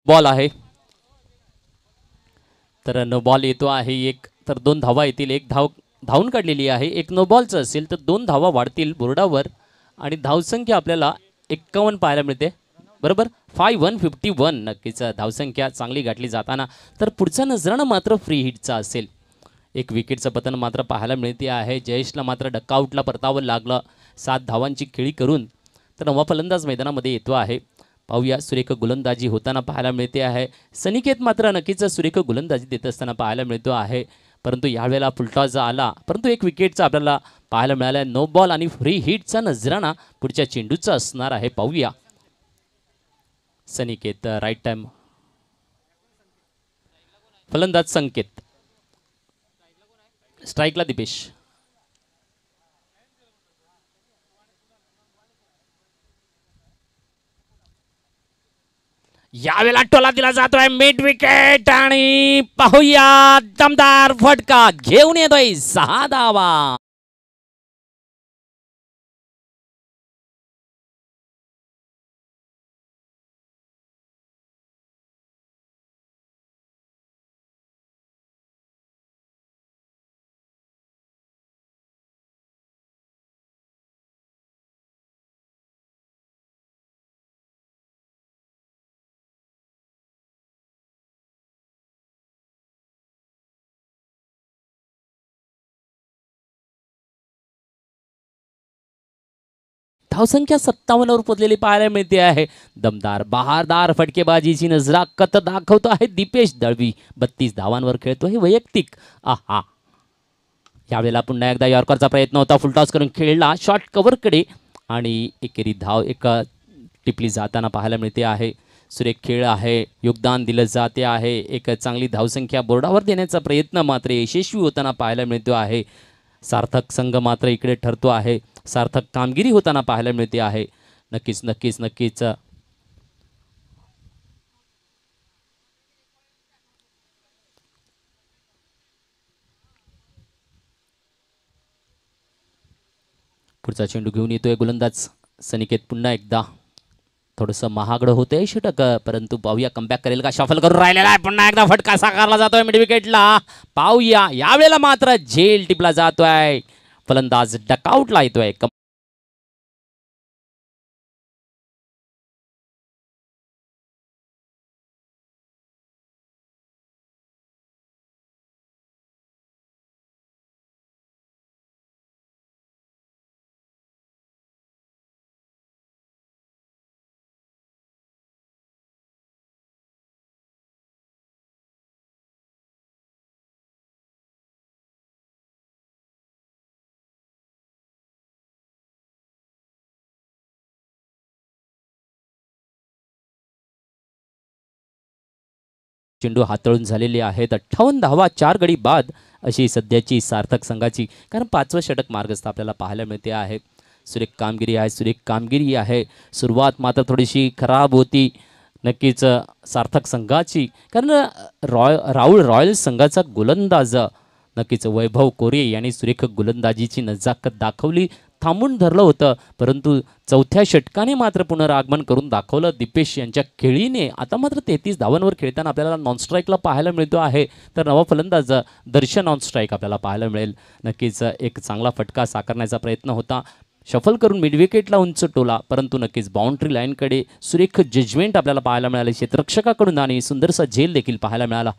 बॉल आहे, तर नो बॉल येतो आहे. एक तर 2 धावा येतील. एक धावून काढलेली आहे. एक नो बॉलचं असेल तर 2 धावा वाढतील बोर्डावर, आणि धावसंख्या आपल्याला 51 पाहायला मिळते. बरोबर 5151 नक्कीच धावसंख्या चांगली गाठली जाताना. तर पुढचा नजराणा मात्र फ्री हिटचा असेल. एक विकेटचं पतन मात्र पाहायला मिळते आहे. जयेशला मात्र डकआउटला परतावं लागलं 7 धावांची खेळी करून. तर नवा फलंदाज मैदानामध्ये येतो आहे. पाहूया सुरेख गोलंदाजी होताना पाहायला मिळते आहे. सनिकेत मात्र नक्कीच सुरेख गोलंदाजी देत असताना पाहायला मिळतो आहे. परंतु यावेळेला फुलटॉस आला, परंतु एक विकेटचा आपल्याला पाहायला मिळाला. नो बॉल आणि फ्री हिटचा नजराणा पुढच्या चेंडूचा असणार आहे. पाहूया सनिकेत राईट टाइम. फलंदाज संकेत, स्ट्राईकला दिपेश. यावेळेला टोला दिला जातोय मिड विकेट आणि पाहूया दमदार फटका घेऊन येतोय 6 धावा. धावसंख्या 57 वर पोचलेली पाहायला मिळते आहे. दमदार बहारदार फटकेबाजीची नजराकत दाखवतो आहे दीपेश दळवी. 32 धावांवर खेळतो हे वैयक्तिक. आहा, यावेळेला पुन्हा एकदा यॉर्करचा प्रयत्न होता. फुलटॉस करून खेळला शॉर्ट कव्हरकडे आणि एकेरी धाव एका टिपली जाताना पाहायला मिळते आहे. सुरेख खेळ आहे, योगदान दिलं जाते आहे. एक चांगली धावसंख्या बोर्डावर देण्याचा प्रयत्न मात्र यशस्वी होताना पाहायला मिळतो आहे. सार्थक संघ मात्र इकडे ठरतो आहे. सार्थक कामगिरी होताना पाहायला मिळते आहे. नक्कीच नक्कीच नक्कीच पुढचा चेंडू घेऊन येतोय गोलंदाज सनिकेत. पुन्हा एकदा थोडंसं महागडं होतंय षटक, परंतु पाहूया कमबॅक करेल का. शफल करून राहिलेला आहे. पुन्हा एकदा फटका साकारला जातोय मिड विकेटला. पाहूया यावेळेला मात्र झेल टिपला जातोय. फलंदाज डकआउटला येतोय. चेंडू हातळून झालेले आहेत. 58 धावा 4 गडी बाद अशी सध्याची सार्थक संघाची. कारण 5वं षटक मार्गस्थ आपल्याला पाहायला मिळते आहे. सुरेख कामगिरी आहे, सुरेख कामगिरी आहे. सुरुवात मात्र थोडीशी खराब होती नक्कीच सार्थक संघाची. कारण राहुल रॉयल संघाचा गोलंदाज नक्कीच वैभव कोरे यांनी सुरेख गोलंदाजीची नजाकत दाखवली. थांबून धरलं होतं, परंतु 4थ्या षटकाने मात्र पुनरागमन करून दाखवलं दीपेश यांच्या खेळीने. आता मात्र 33 धावांवर खेळताना आपल्याला नॉन स्ट्राईकला पाहायला मिळतो आहे. तर नवा फलंदाज दर्शन ऑन स्ट्राईक आपल्याला पाहायला मिळेल. नक्कीच एक चांगला फटका साकारण्याचा प्रयत्न होता. शफल करून मिडविकेटला उंच टोला, परंतु नक्कीच बाउंड्री लाईनकडे सुरेख जजमेंट आपल्याला पाहायला मिळाले क्षेत्ररक्षकाकडून आणि सुंदरसा झेल देखील पाहायला मिळाला.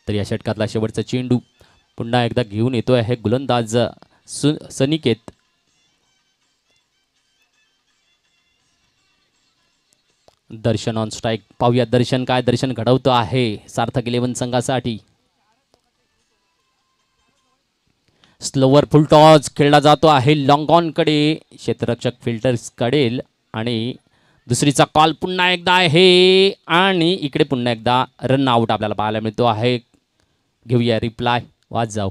तर या षटकातला शेवटचा चेंडू पुन्हा एकदा घेऊन येतोय आहे गोलंदाज सनिकेत. दर्शन ऑन स्ट्राईक. पाहूया दर्शन काय दर्शन घडवतो आहे सार्थक 11 संघासाठी. स्लोवर फुल टॉस खेळला जातो आहे लॉंग ऑन कडे. क्षेत्ररक्षक फिल्टर्स कडेल आणि दुसरीचा कॉल पुन्हा एकदा आहे आणि इकडे पुन्हा एकदा रन आउट आपल्याला पाहायला मिळतो आहे. घेऊया रिप्लाय. वाज जाऊ.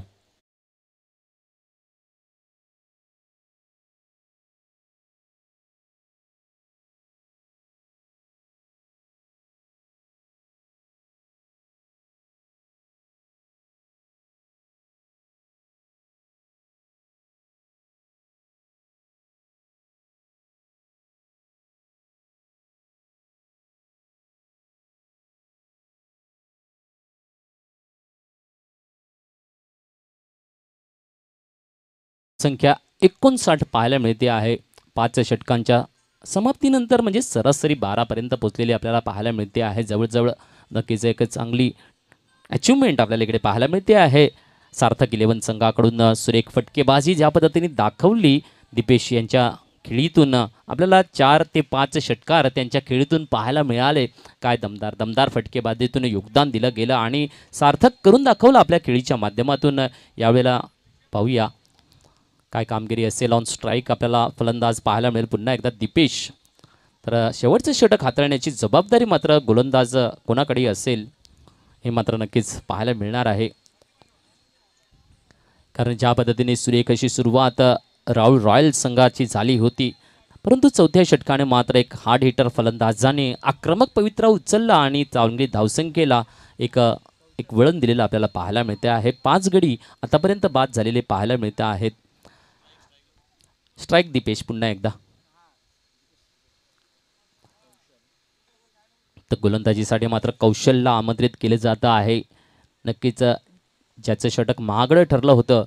संख्या 59 पाहायला मिळते आहे 5 षटकांच्या समाप्तीनंतर म्हणजे सरासरी 12पर्यंत पोहोचलेली आपल्याला पाहायला मिळते आहे. जवळजवळ नक्कीच एक चांगली अचिव्हमेंट आपल्याला इकडे पाहायला मिळते आहे. सार्थक 11 संघाकडून सुरेख फटकेबाजी ज्या पद्धतीने दाखवली दीपेश यांच्या खेळीतून आपल्याला 4 ते 5 षटकार त्यांच्या खेळीतून पाहायला मिळाले. काय दमदार फटकेबाजीतून योगदान दिलं गेलं आणि सार्थक करून दाखवलं आपल्या खेळीच्या माध्यमातून. यावेळेला पाहूया काय कामगिरी असेल. ऑन स्ट्राईक आपल्याला फलंदाज पाहायला मिळेल पुन्हा एकदा दीपेश. तर शेवटचं षटक हाताळण्याची जबाबदारी मात्र गोलंदाज कोणाकडे असेल हे मात्र नक्कीच पाहायला मिळणार आहे. कारण ज्या पद्धतीने सुरेख अशी सुरुवात राहुल रॉयल संघाची झाली होती, परंतु चौथ्या षटकाने मात्र एक हार्ड हिटर फलंदाजाने आक्रमक पवित्रा उचलला आणि चांगली धावसंख्येला एक वळण दिलेलं आपल्याला पाहायला मिळते आहे. 5 गडी आतापर्यंत बाद झालेले पाहायला मिळते आहेत. स्ट्राईक दीपेश पुन्हा एकदा. तर गोलंदाजीसाठी मात्र कौशलला आमंत्रित केले जातं आहे. नक्कीच ज्याचं षटक महागडं ठरलं होतं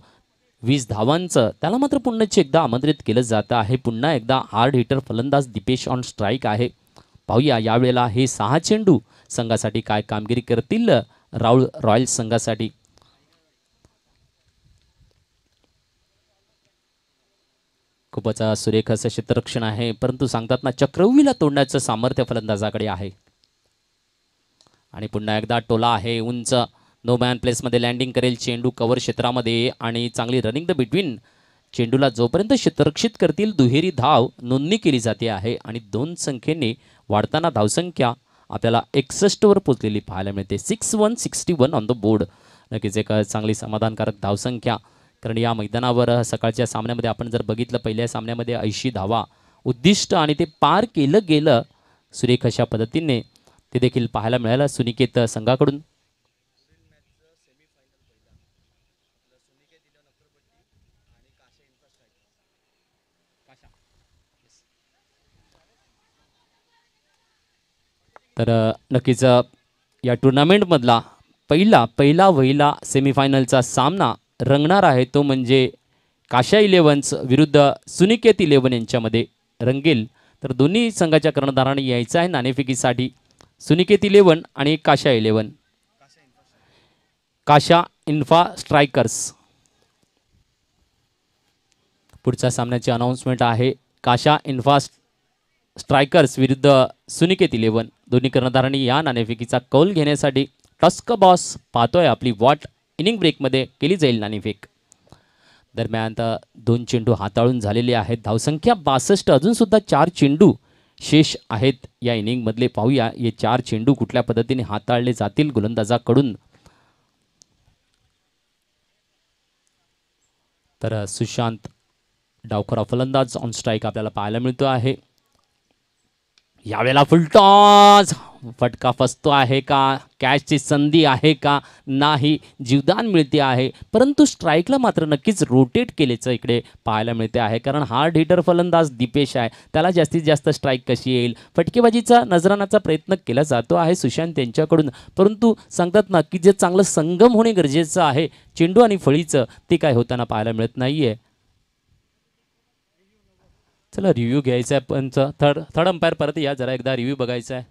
20 धावांचं, त्याला मात्र पुन्हा एकदा आमंत्रित केलं जातं आहे. पुन्हा एकदा हार्ड हिटर फलंदाज दीपेश ऑन स्ट्राईक आहे. पाहूया यावेळेला हे 6 चेंडू संघासाठी काय कामगिरी करतील राहुल रॉयल संघासाठी. खूपच सुरेख असं क्षेत्ररक्षण आहे, परंतु सांगतात ना चक्रव्यूहाला तोडण्याचं सामर्थ्य फलंदाजाकडे आहे. आणि पुन्हा एकदा टोला आहे उंच, नो मॅन प्लेसमध्ये लँडिंग करेल चेंडू कव्हर क्षेत्रामध्ये आणि चांगली रनिंग द बिटवीन. चेंडूला जोपर्यंत क्षेत्ररक्षित करतील दुहेरी धाव नोंदणी केली जाते आहे आणि 2 संख्येने वाढताना धावसंख्या आपल्याला 61 वर पोहोचलेली पाहायला मिळते. 61 ऑन द बोर्ड. नक्कीच एक चांगली समाधानकारक धावसंख्या. कारण या मैदानावर सकाळच्या सामन्यामध्ये आपण जर बघितलं पहिल्या सामन्यामध्ये 80 धावा उद्दिष्ट आणि ते पार केलं गेलं सुरेख अशा पद्धतीने ते देखील पाहायला मिळालं सुनिकेत संघाकडून. तर नक्कीच या टुर्नामेंटमधला पहिला वहिला सेमीफायनलचा सामना रंगणार आहे तो म्हणजे काशा 11 विरुद्ध सुनिकेत 11 यांच्यामध्ये रंगेल. तर दोन्ही संघाच्या कर्णधारांनी यायचं आहे नाणेफेकीसाठी. सुनिकेत 11 आणि काशा 11. काशा इन्फा स्ट्रायकर्स. पुढच्या सामन्याची अनाउन्समेंट आहे. काशा इन्फा स्ट्रायकर्स विरुद्ध सुनिकेत 11. दोन्ही कर्णधारांनी या नाणेफेकीचा कौल घेण्यासाठी टस्क बॉस पाहतोय आपली वॉट इनिंग ब्रेकमध्ये केली जाईल नाणेफेक. दरम्यान 2 चेंडू हाताळून झालेले आहेत. धावसंख्या 62. अजूनसुद्धा 4 चेंडू शेष आहेत या इनिंगमधले. पाहूया हे 4 चेंडू कुठल्या पद्धतीने हाताळले जातील गोलंदाजाकडून. तर सुशांत डावखोरा फलंदाज ऑन स्ट्राईक आपल्याला पाहायला मिळतो आहे. यावेळेला फुलटॉस फटका फसतो आहे का, कॅचची संधी आहे का, नाही, जीवदान मिळते आहे. परंतु स्ट्राईकला मात्र नक्कीच रोटेट केल्याचं इकडे पाहायला मिळते आहे. कारण हार्ड हिटर फलंदाज दीपेश आहे, त्याला जास्तीत जास्त स्ट्राईक कशी येईल फटकेबाजीचा नजरानाचा प्रयत्न केला जातो आहे सुशांत यांच्याकडून. परंतु सांगतात ना की जे चांगलं संगम होणे गरजेचं आहे चेंडू आणि फळीचं, ते काय होताना पाहायला मिळत नाही आहे. चला रिव्ह्यू घ्यायचा आहे. पण थर्ड अंपायर परत या, जरा एकदा रिव्ह्यू बघायचा आहे.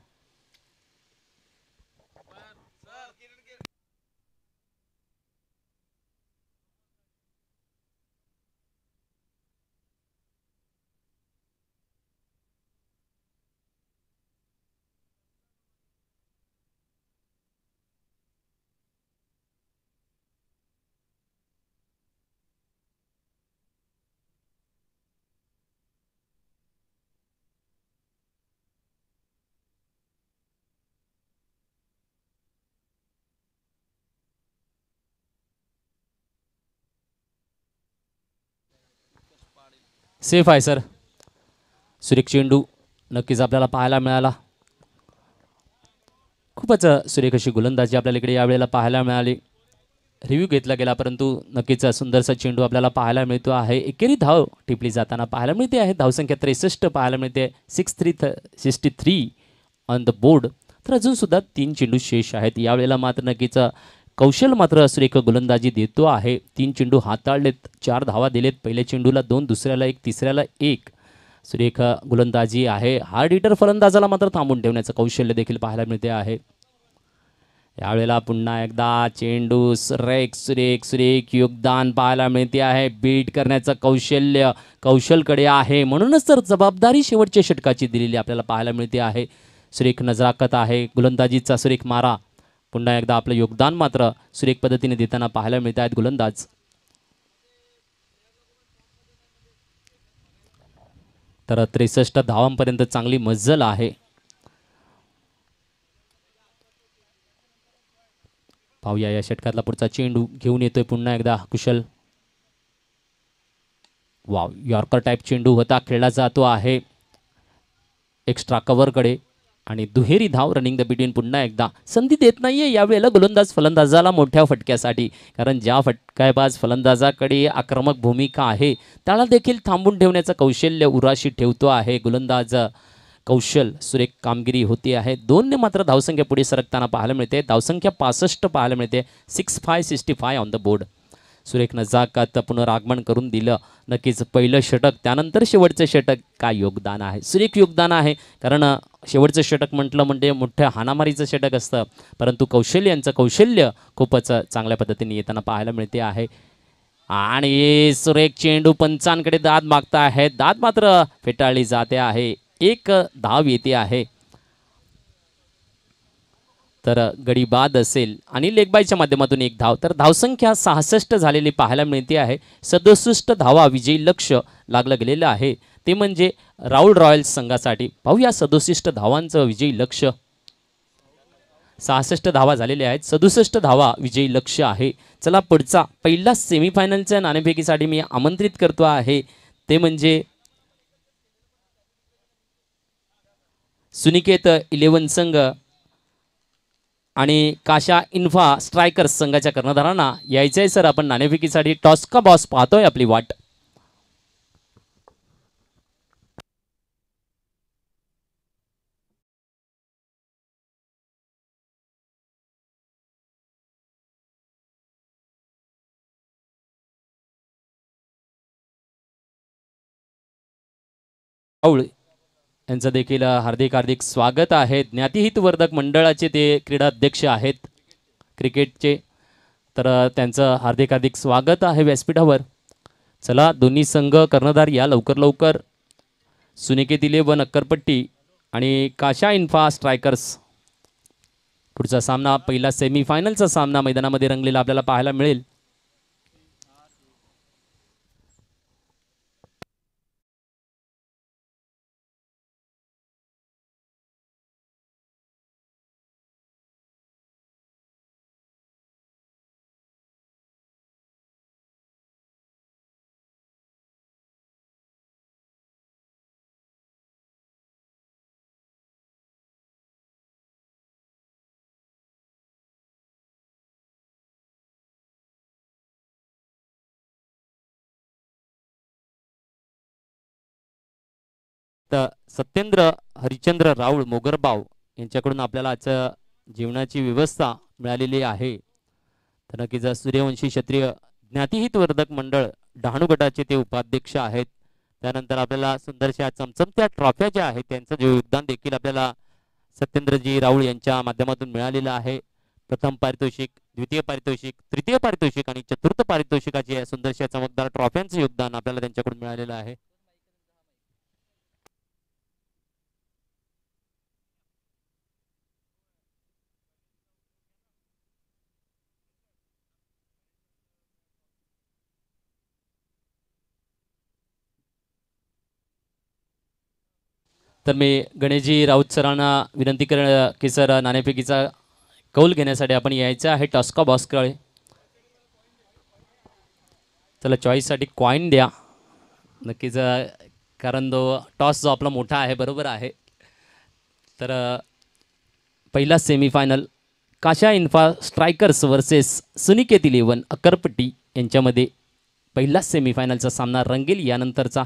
सेफ आहे सर. सुरेख चेंडू नक्कीच आपल्याला पाहायला मिळाला. खूपच सुरेख अशी गोलंदाजी आपल्याला इकडे यावेळेला पाहायला मिळाली. रिव्ह्यू घेतला गेला परंतु नक्कीच सुंदरसा चेंडू आपल्याला पाहायला मिळतो आहे. एकेरी धाव टिपली जाताना पाहायला मिळते आहे. धावसंख्या 63 पाहायला मिळते. 63 ऑन द बोर्ड. तर अजूनसुद्धा 3 चेंडू शेष आहेत. यावेळेला मात्र नक्कीच कौशल मात्र सुरेख गोलंदाजी देतो आहे. 3 चेंडू हाताळलेत, 4 धावा दिलेत. पहिल्या चेंडूला 2, दुसऱ्याला 1, तिसऱ्याला 1. सुरेख गोलंदाजी आहे. हार्ड हिटर फलंदाजाला मात्र थांबून ठेवण्याचं कौशल्य देखील पाहायला मिळते आहे. यावेळेला पुन्हा एकदा चेंडू सुरेख सुरेख सुरेख योगदान पाहायला मिळते आहे. बीट करण्याचं कौशलकडे आहे, म्हणूनच तर जबाबदारी शेवटच्या षटकाची दिलेली आपल्याला पाहायला मिळते आहे. सुरेख नजराकत आहे, गोलंदाजीचा सुरेख मारा. पुन्हा एकदा आपलं योगदान मात्र सुरेख पद्धतीने देताना पाहायला मिळत आहेत गोलंदाज. तर 63 धावांपर्यंत चांगली मज्जल आहे. पाहूया या षटकातला पुढचा चेंडू घेऊन येतोय पुन्हा एकदा कुशल. वाव, यॉर्कर टाईप चेंडू होता, खेळला जातो आहे एक्स्ट्रा कव्हरकडे आणि दुहेरी धाव. रनिंग द बिटवीन पुन्हा एकदा संधी देत नाहीये यावेळेला गोलंदाज फलंदाजाला मोठ्या फटक्यासाठी, कारण ज्या फटकाबाज फलंदाजाकडे आक्रमक भूमिका आहे त्याला देखील थांबून ठेवण्याचं कौशल्य उराशी ठेवतो आहे गोलंदाज कौशल. सुरेख कामगिरी होती आहे. 2 ने मात्र धावसंख्या पुढे सरकताना पाहायला मिळते. धावसंख्या 65 पाहायला मिळते. 65 ऑन द बोर्ड. सुरेख नजाकत पुनरागमन करून दिलं. नक्कीच पहिलं षटक त्यानंतर शेवटचं षटक काय योगदान आहे, सुरेख योगदान आहे. कारण शेवटचं षटक म्हटलं म्हणजे मोठ्या हाणामारीचं षटक असतं, परंतु यांचं कौशल्य खूपच चांगल्या पद्धतीने येताना पाहायला मिळते आहे. आणि सुरेख चेंडू पंचांकडे दाद मागता आहे, दाद मात्र फेटाळली जाते आहे. 1 धाव येते आहे. तर गडी बाद असेल आणि लेगबायच्या माध्यमातून 1 धाव, तर धावसंख्या 66 झालेली पाहायला मिळते आहे. 67 धावा विजयी लक्ष लागलं गेलेलं आहे, ते म्हणजे राहुल रॉयल्स संघासाठी. पाहूया 67 धावांचं विजयी लक्ष. 66 धावा झालेल्या आहेत, 67 धावा विजयी लक्ष आहे. चला पुढचा पहिला सेमीफायनलच्या नाणेफेकीसाठी मी आमंत्रित करतो आहे, ते म्हणजे सुनिकेत 11 संघ आणि काशा इन्फा स्ट्रायकर्स संघाच्या कर्णधारांना यायचं आहे सर. आपण नाणेफेकीसाठी टॉस का बॉस पाहतोय आपली वाट. राहुल यांचं देखील हार्दिक हार्दिक स्वागत आहे. ज्ञातिहितवर्धक मंडळाचे ते क्रीडा अध्यक्ष आहेत क्रिकेटचे, तर त्यांचं हार्दिक हार्दिक स्वागत आहे व्यासपीठावर. चला दोन्ही संघ कर्णधार या लवकर लवकर. सुनिकेत 11 अक्करपट्टी आणि काशा इन्फा स्ट्रायकर्स. पुढचा सामना पहिला सेमीफायनलचा सामना मैदानामध्ये रंगलेला आपल्याला पाहायला मिळेल. तर सत्येंद्र हरिचंद्र राऊळ मोगरबाव यांच्याकडून आपल्याला आजच्या जेवणाची व्यवस्था मिळालेली आहे. तर नक्कीच सूर्यवंशी क्षत्रिय ज्ञातिहितवर्धक मंडळ डहाणू गटाचे ते उपाध्यक्ष आहेत. त्यानंतर आपल्याला सुंदरशा चमचमत्या ट्रॉफ्या ज्या आहेत त्यांचं जे योगदान देखील आपल्याला सत्येंद्रजी राऊळ यांच्या माध्यमातून मिळालेलं आहे. प्रथम पारितोषिक, द्वितीय पारितोषिक, तृतीय पारितोषिक आणि चतुर्थ पारितोषिकाचे सुंदरशा चमकदार ट्रॉफ्यांचं योगदान आपल्याला त्यांच्याकडून मिळालेलं आहे. तर मी गणेशजी राऊत सरांना विनंती की सर नाणेफेकीचा कौल घेण्यासाठी आपण यायचं आहे टॉस्का बॉक्सकडे. चला चॉईससाठी कॉईन द्या नक्कीच, कारण टॉस जो आपला मोठा आहे बरोबर आहे. तर पहिला सेमीफायनल काशा इन्फा स्ट्रायकर्स वर्सेस सुनिकेत 11 अक्करपट्टी यांच्यामध्ये पहिला सेमीफायनलचा सामना रंगेल. यानंतरचा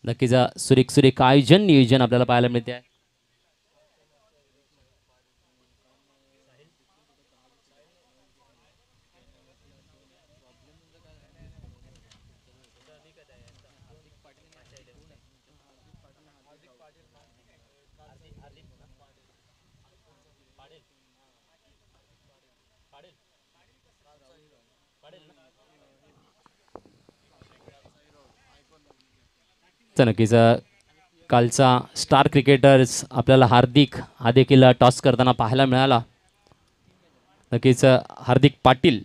नक्कीच सुरेख सुरेख आयोजन नियोजन आपल्याला पाहायला मिळते आहे. तर नक्कीच कालचा स्टार क्रिकेटर्स आपल्याला हार्दिक हा देखील टॉस करताना पाहायला मिळाला. नक्कीच हार्दिक पाटील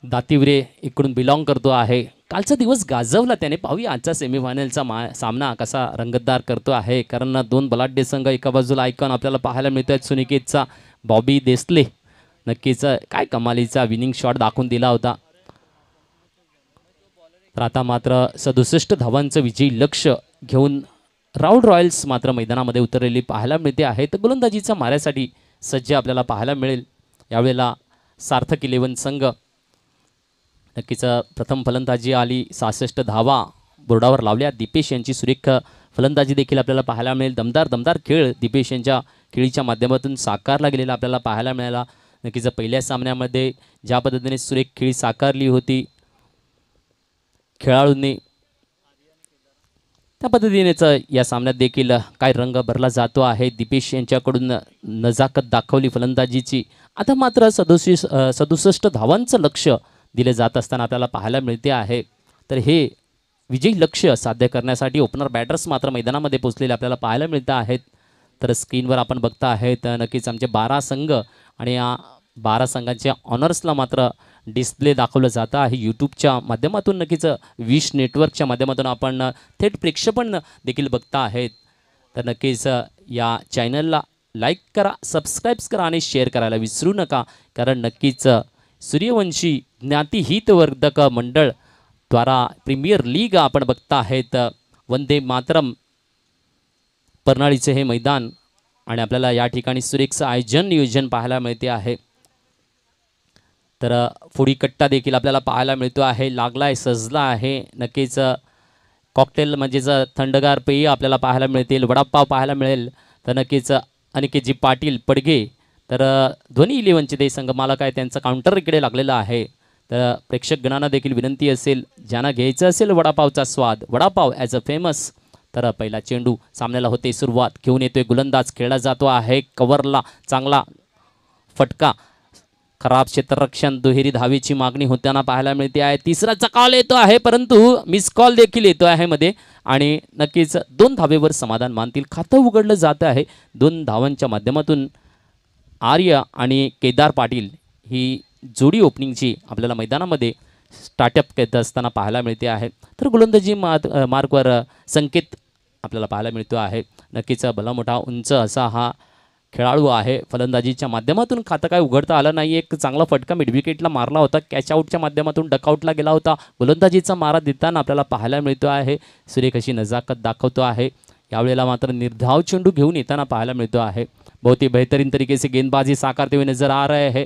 दातिवरे इकडून बिलॉंग करतो आहे. कालचा दिवस गाजवला त्याने. पाहूया आजचा सेमीफायनलचा सामना कसा रंगतदार करतो आहे. कारण दोन बलाढ्य संघ एका बाजूला आयकॉन आपल्याला पाहायला मिळतोय. सुनिकेतचा बॉबी देसले नक्कीच काय कमालीचा विनिंग शॉट दाखवून दिला होता. तर आता मात्र 67 धावांचं विजयी लक्ष घेऊन राऊंड रॉयल्स मात्र मैदानामध्ये उतरलेली पाहायला मिळते आहे. तर गोलंदाजीचा माऱ्यासाठी सज्ज आपल्याला पाहायला मिळेल. यावेळेला सार्थक 11 संघ नक्कीच प्रथम फलंदाजी आली. 66 धावा बोर्डावर लावल्या. दीपेश यांची सुरेख फलंदाजी देखील आपल्याला पाहायला मिळेल. दमदार खेळ दीपेश यांच्या खेळीच्या माध्यमातून साकारला गेलेला आपल्याला पाहायला मिळाला. नक्कीच पहिल्या सामन्यामध्ये ज्या पद्धतीने सुरेख खेळी साकारली होती खेळाडूंनी, त्या पद्धतीनेच या सामन्यात देखील काय रंग भरला जातो आहे. दीपेश यांच्याकडून नजाकत दाखवली फलंदाजीची. आता मात्र 67 धावांचं लक्ष दिले जात असताना आपल्याला पाहायला मिळते आहे. तर हे विजयी लक्ष्य साध्य करण्यासाठी ओपनर बॅटर्स मात्र मैदानामध्ये पोहोचलेले आपल्याला पाहायला मिळत आहेत. तर स्क्रीनवर आपण बघता आहेत नक्कीच आमचे 12 संघ आणि या 12 संघांच्या ऑनर्सला मात्र डिस्प्ले दाखवलं जातं आहे यूट्यूबच्या माध्यमातून. नक्कीच विश नेटवर्कच्या माध्यमातून आपण थेट प्रेक्षेपण देखील बघता आहेत. तर नक्कीच या चॅनलला लाईक करा, सबस्क्राईब करा आणि शेअर करायला विसरू नका. कारण नक्कीच सूर्यवंशी ज्ञातिहितवर्धक मंडळ द्वारा प्रीमियर लीग आपण बघता आहेत. वंदे मातरम प्रणालीचे हे मैदान आणि आपल्याला या ठिकाणी सुरेखचं आयोजन नियोजन पाहायला मिळते आहे. तर फुडी कट्टा देखील आपल्याला पाहायला मिळतो आहे. लागलाय, सजला आहे. नक्कीच कॉकटेल म्हणजेच थंडगार पेय आपल्याला पाहायला मिळतील. वडापाव पाहायला मिळेल. तर नक्कीच अनिकेतजी पाटील पडगे तर ध्वनी 11चे ते संघ मालक आहे. त्यांचा काउंटर इकडे लागलेला आहे. तर प्रेक्षकगणांना देखील विनंती असेल ज्यांना घ्यायचं असेल वडापावचा स्वाद, वडापाव ॲज अ फेमस. तर पहिला चेंडू सामन्याला होते सुरुवात. घेऊन येतोय गोलंदाज. खेळला जातो आहे कव्हरला. चांगला फटका. खराब क्षेत्ररक्षण. दुहेरी धावेची मागणी होताना पाहायला मिळते आहे. तिसराचा कॉल येतो आहे परंतु मिस कॉल देखील येतो आहे मध्ये आणि नक्कीच 2 धावेवर समाधान मानतील. खातं उघडलं जातं आहे. 2 धावांच्या माध्यमातून आर्य आणि केदार पाटील ही जोडी ओपनिंगची आपल्याला मैदानामध्ये स्टार्टअप करत असताना पाहायला मिळते आहे. तर गोलंदाजी मार्कवर संकेत आपल्याला पाहायला मिळतो आहे. नक्कीच भला मोठा उंच असा हा खेळाडू आहे. फलंदाजीच्या माध्यमातून खातं काय उघडता आलं नाही. एक चांगला फटका मिड विकेटला मारला होता. कॅच आऊटच्या माध्यमातून डकआउटला गेला होता. गोलंदाजीचा मारा देताना आपल्याला पाहायला मिळतो आहे. सुरेख अशी नजाकत दाखवतो आहे. यावेळेला मात्र निर्धाव चेंडू घेऊन येताना पाहायला मिळतो है। बहुत ही बेहतरीन तरीके से गेंदबाजी साकारते हुए नजर आ रहे हैं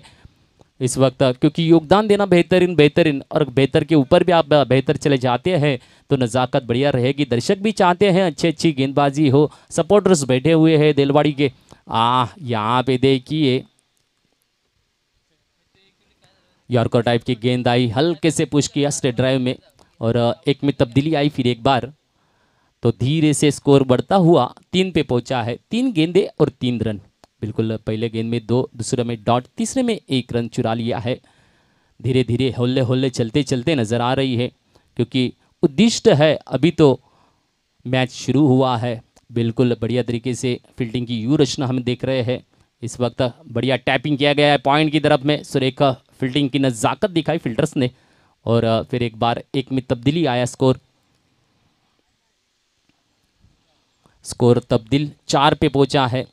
इस वक्त, क्योंकि योगदान देना बेहतरीन और बेहतर के ऊपर भी आप बेहतर चले जाते हैं तो नज़ाकत बढ़िया रहेगी। दर्शक भी चाहते हैं अच्छी गेंदबाजी हो, सपोर्टर्स बैठे हुए हैं दिलवाड़ी के। यहाँ पे देखिए यॉर्कर टाइप की गेंद आई, हल्के से पुश किया स्ट्रेट ड्राइव में और एक में तब्दीली आई फिर एक बार, तो धीरे से स्कोर बढ़ता हुआ 3 पे पहुंचा है। 3 गेंदे और 3 रन, बिल्कुल पहले गेंद में 2, दूसरे में डॉट, तीसरे में 1 रन चुरा लिया है। धीरे धीरे होल्ले होल्ले चलते चलते नज़र आ रही है, क्योंकि उद्दिष्ट है अभी तो मैच शुरू हुआ है। बिल्कुल बढ़िया तरीके से फील्डिंग की यू रचना हम देख रहे हैं इस वक्त। बढ़िया टैपिंग किया गया है पॉइंट की तरफ में, सुरेखा फील्डिंग की नज़ाकत दिखाई फील्डर्स ने और फिर एक बार 1 में तब्दीली आया स्कोर तब्दील 4 पे पहुंचा है।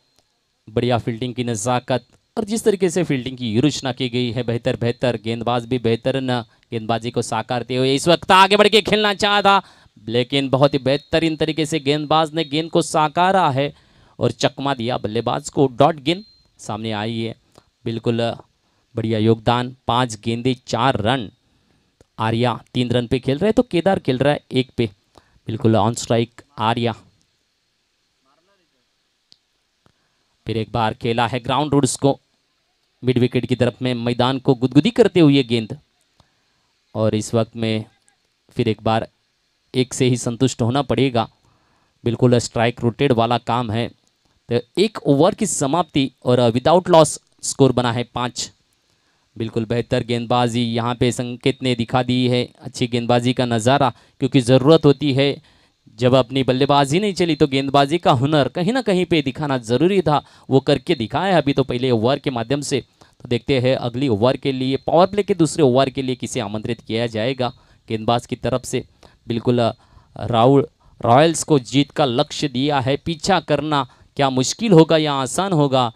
बढ़िया फील्डिंग की नज़ाकत और जिस तरीके से फील्डिंग की रचना की गई है, बेहतर गेंदबाज भी बेहतरीन गेंदबाजी को साकारते हुए इस वक्त आगे बढ़ के खेलना चाहा था, लेकिन बहुत ही बेहतरीन तरीके से गेंदबाज ने गेंद को साकारा है और चकमा दिया बल्लेबाज को। डॉट गेंद सामने आई है, बिल्कुल बढ़िया योगदान। 5 गेंदे 4 रन। आर्या 3 रन पे खेल रहे तो केदार खेल रहा है 1 पे। बिल्कुल ऑन स्ट्राइक आर्या। फिर एक बार खेला है ग्राउंड रूट्स को मिड विकेट की तरफ में, मैदान को गुदगुदी करते हुए गेंद, और इस वक्त में फिर एक बार 1 से ही संतुष्ट होना पड़ेगा। बिल्कुल स्ट्राइक रोटेड वाला काम है। तो 1 ओवर की समाप्ति और विदाउट लॉस स्कोर बना है 5। बिल्कुल बेहतर गेंदबाजी यहाँ पे संकेत ने दिखा दी है, अच्छी गेंदबाजी का नज़ारा, क्योंकि ज़रूरत होती है जब अपनी बल्लेबाजी नहीं चली तो गेंदबाजी का हुनर कहीं ना कहीं पे दिखाना ज़रूरी था, वो करके दिखाया अभी तो पहले ओवर के माध्यम से। तो देखते हैं अगली ओवर के लिए, पावर प्ले के दूसरे ओवर के लिए किसे आमंत्रित किया जाएगा गेंदबाज की तरफ से। बिल्कुल राहुल रॉयल्स को जीत का लक्ष्य दिया है, पीछा करना क्या मुश्किल होगा या आसान होगा,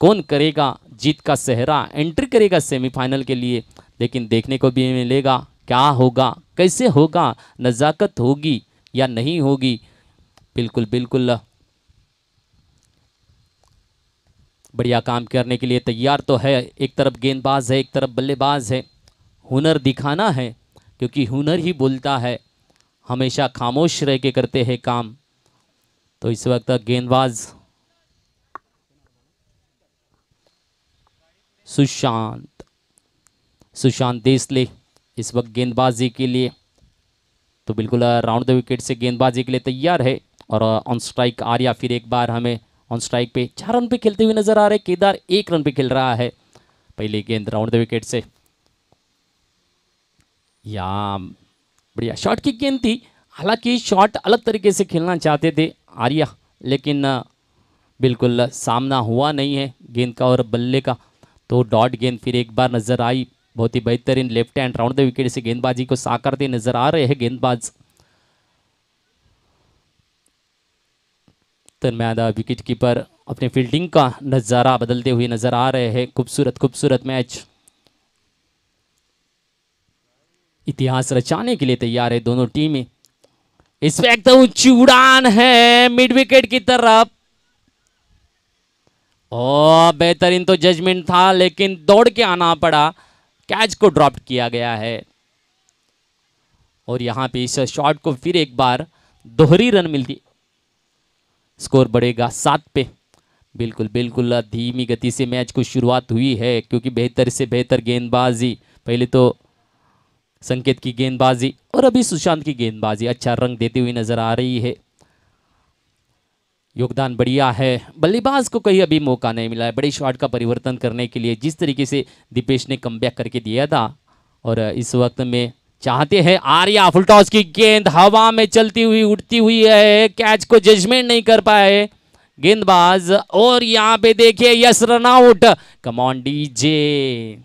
कौन करेगा जीत का सेहरा, एंट्री करेगा सेमीफाइनल के लिए। लेकिन देखने को भी मिलेगा क्या होगा, कैसे होगा, नज़ाकत होगी या नहीं होगी। बिल्कुल बिल्कुल बढ़िया काम करने के लिए तैयार तो है, एक तरफ गेंदबाज है एक तरफ बल्लेबाज है, हुनर दिखाना है क्योंकि हुनर ही बोलता है, हमेशा खामोश रह के करते हैं काम। तो इस वक्त गेंदबाज सुशांत सुशांत देसले इस वक्त गेंदबाजी के लिए, तो बिल्कुल राउंड द विकेट से गेंदबाजी के लिए तैयार है। और ऑन स्ट्राइक आर्या फिर एक बार हमें ऑन स्ट्राइक पे 4 रन पे खेलते हुए नजर आ रहे, केदार 1 रन पे खेल रहा है। पहली गेंद राउंड द विकेट से, या बढ़िया शॉट की गेंद थी, हालांकि शॉट अलग तरीके से खेलना चाहते थे आर्या, लेकिन बिल्कुल सामना हुआ नहीं है गेंद का और बल्ले का। तो डॉट गेंद फिर एक बार नजर आई, बहुत ही बेहतरीन left hand round the wicket से गेंदबाजी को साकारते नजर आ रहे हैं गेंदबाज। दरम्यान विकेट कीपर अपने फील्डिंग का नज़ारा बदलते हुए नजर आ रहे हैं। खूबसूरत खूबसूरत मैच, इतिहास रचाने के लिए तैयार है दोनों टीमें। इस वक्त ऊंची उड़ान है मिड विकेट की तरफ, और बेहतरीन तो जजमेंट था लेकिन दौड़ के आना पड़ा, कैच को ड्रॉप किया गया है। और यहां पे इस शॉट को फिर एक बार दोहरी रन मिलती, स्कोर बढ़ेगा 7 पे। बिल्कुल बिल्कुल धीमी गति से मैच को शुरुआत हुई है क्योंकि बेहतर से बेहतर गेंदबाजी, पहले तो संकेत की गेंदबाजी और अभी सुशांत की गेंदबाजी अच्छा रंग देती हुई नजर आ रही है। योगदान बढ़िया है, बल्लेबाज को कहीं अभी मौका नहीं मिला है बड़ी शॉट का परिवर्तन करने के लिए, जिस तरीके से दीपेश ने कमबैक करके दिया था। और इस वक्त में चाहते हैं आर्या, फुल टॉस की गेंद हवा में चलती हुई उड़ती हुई है, कैच को जजमेंट नहीं कर पाए गेंदबाज, और यहां पे देखिए yes run out, come on DJ.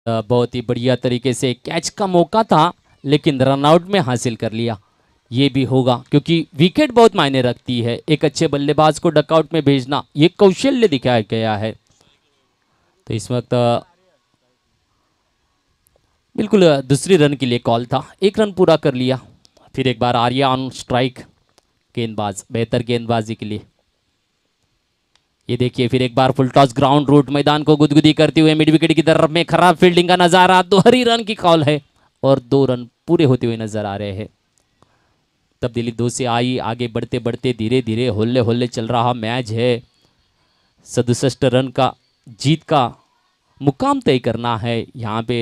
बहुत ही बढ़िया तरीके से कैच का मौका था लेकिन रनआउट में हासिल कर लिया। ये भी होगा क्योंकि विकेट बहुत मायने रखती है, एक अच्छे बल्लेबाज को डकआउट में भेजना ये कौशल्य दिखाया गया है। तो इस वक्त बिल्कुल दूसरी रन के लिए कॉल था, 1 रन पूरा कर लिया। फिर एक बार आर्या ऑन स्ट्राइक, गेंदबाज बेहतर गेंदबाजी के लिए। ये देखिए फिर एक बार फुल टॉस ग्राउंड रूट, मैदान को गुदगुदी करते हुए मिड विकेट की तरफ में खराब फील्डिंग का नजारा, दोहरी रन की कॉल है और 2 रन पूरे होते हुए नजर आ रहे हैं। तब्दीली 2 से आई, आगे बढ़ते बढ़ते धीरे धीरे होल्ले होल्ले चल रहा मैच है। 67 रन का जीत का मुकाम तय करना है यहाँ पे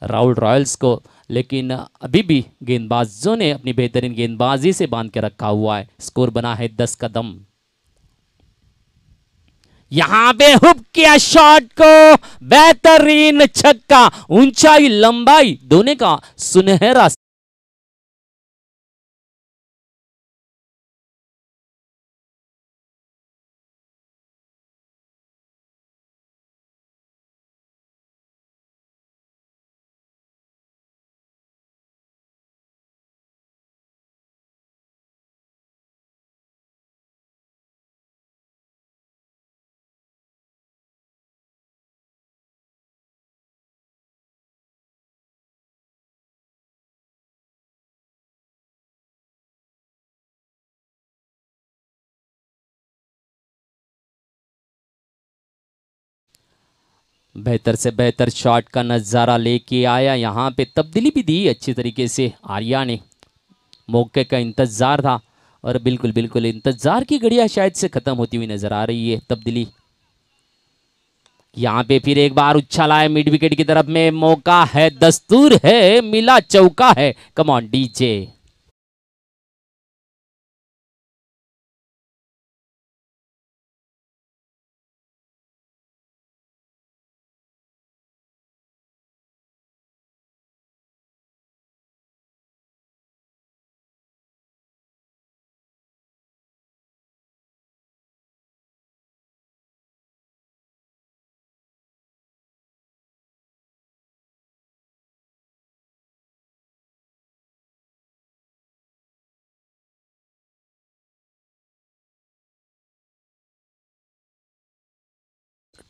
राहुल रॉयल्स को, लेकिन अभी भी गेंदबाजों ने अपनी बेहतरीन गेंदबाजी से बांध के रखा हुआ है। स्कोर बना है 10 कदम। यहां पे हुक किया शॉट को, बेहतरीन छक्का, ऊंचाई लंबाई दोनों का सुनहरा बेहतर से बेहतर शॉट का नज़ारा लेके आया, यहाँ पे तब्दीली भी दी अच्छी तरीके से आर्या ने। मौके का इंतज़ार था और बिल्कुल बिल्कुल इंतज़ार की घड़ियाँ शायद से ख़त्म होती हुई नज़र आ रही है। तब्दीली यहाँ पे फिर एक बार उछाला है मिड विकेट की तरफ में, मौका है, दस्तूर है, मिला चौका है। Come on DJ.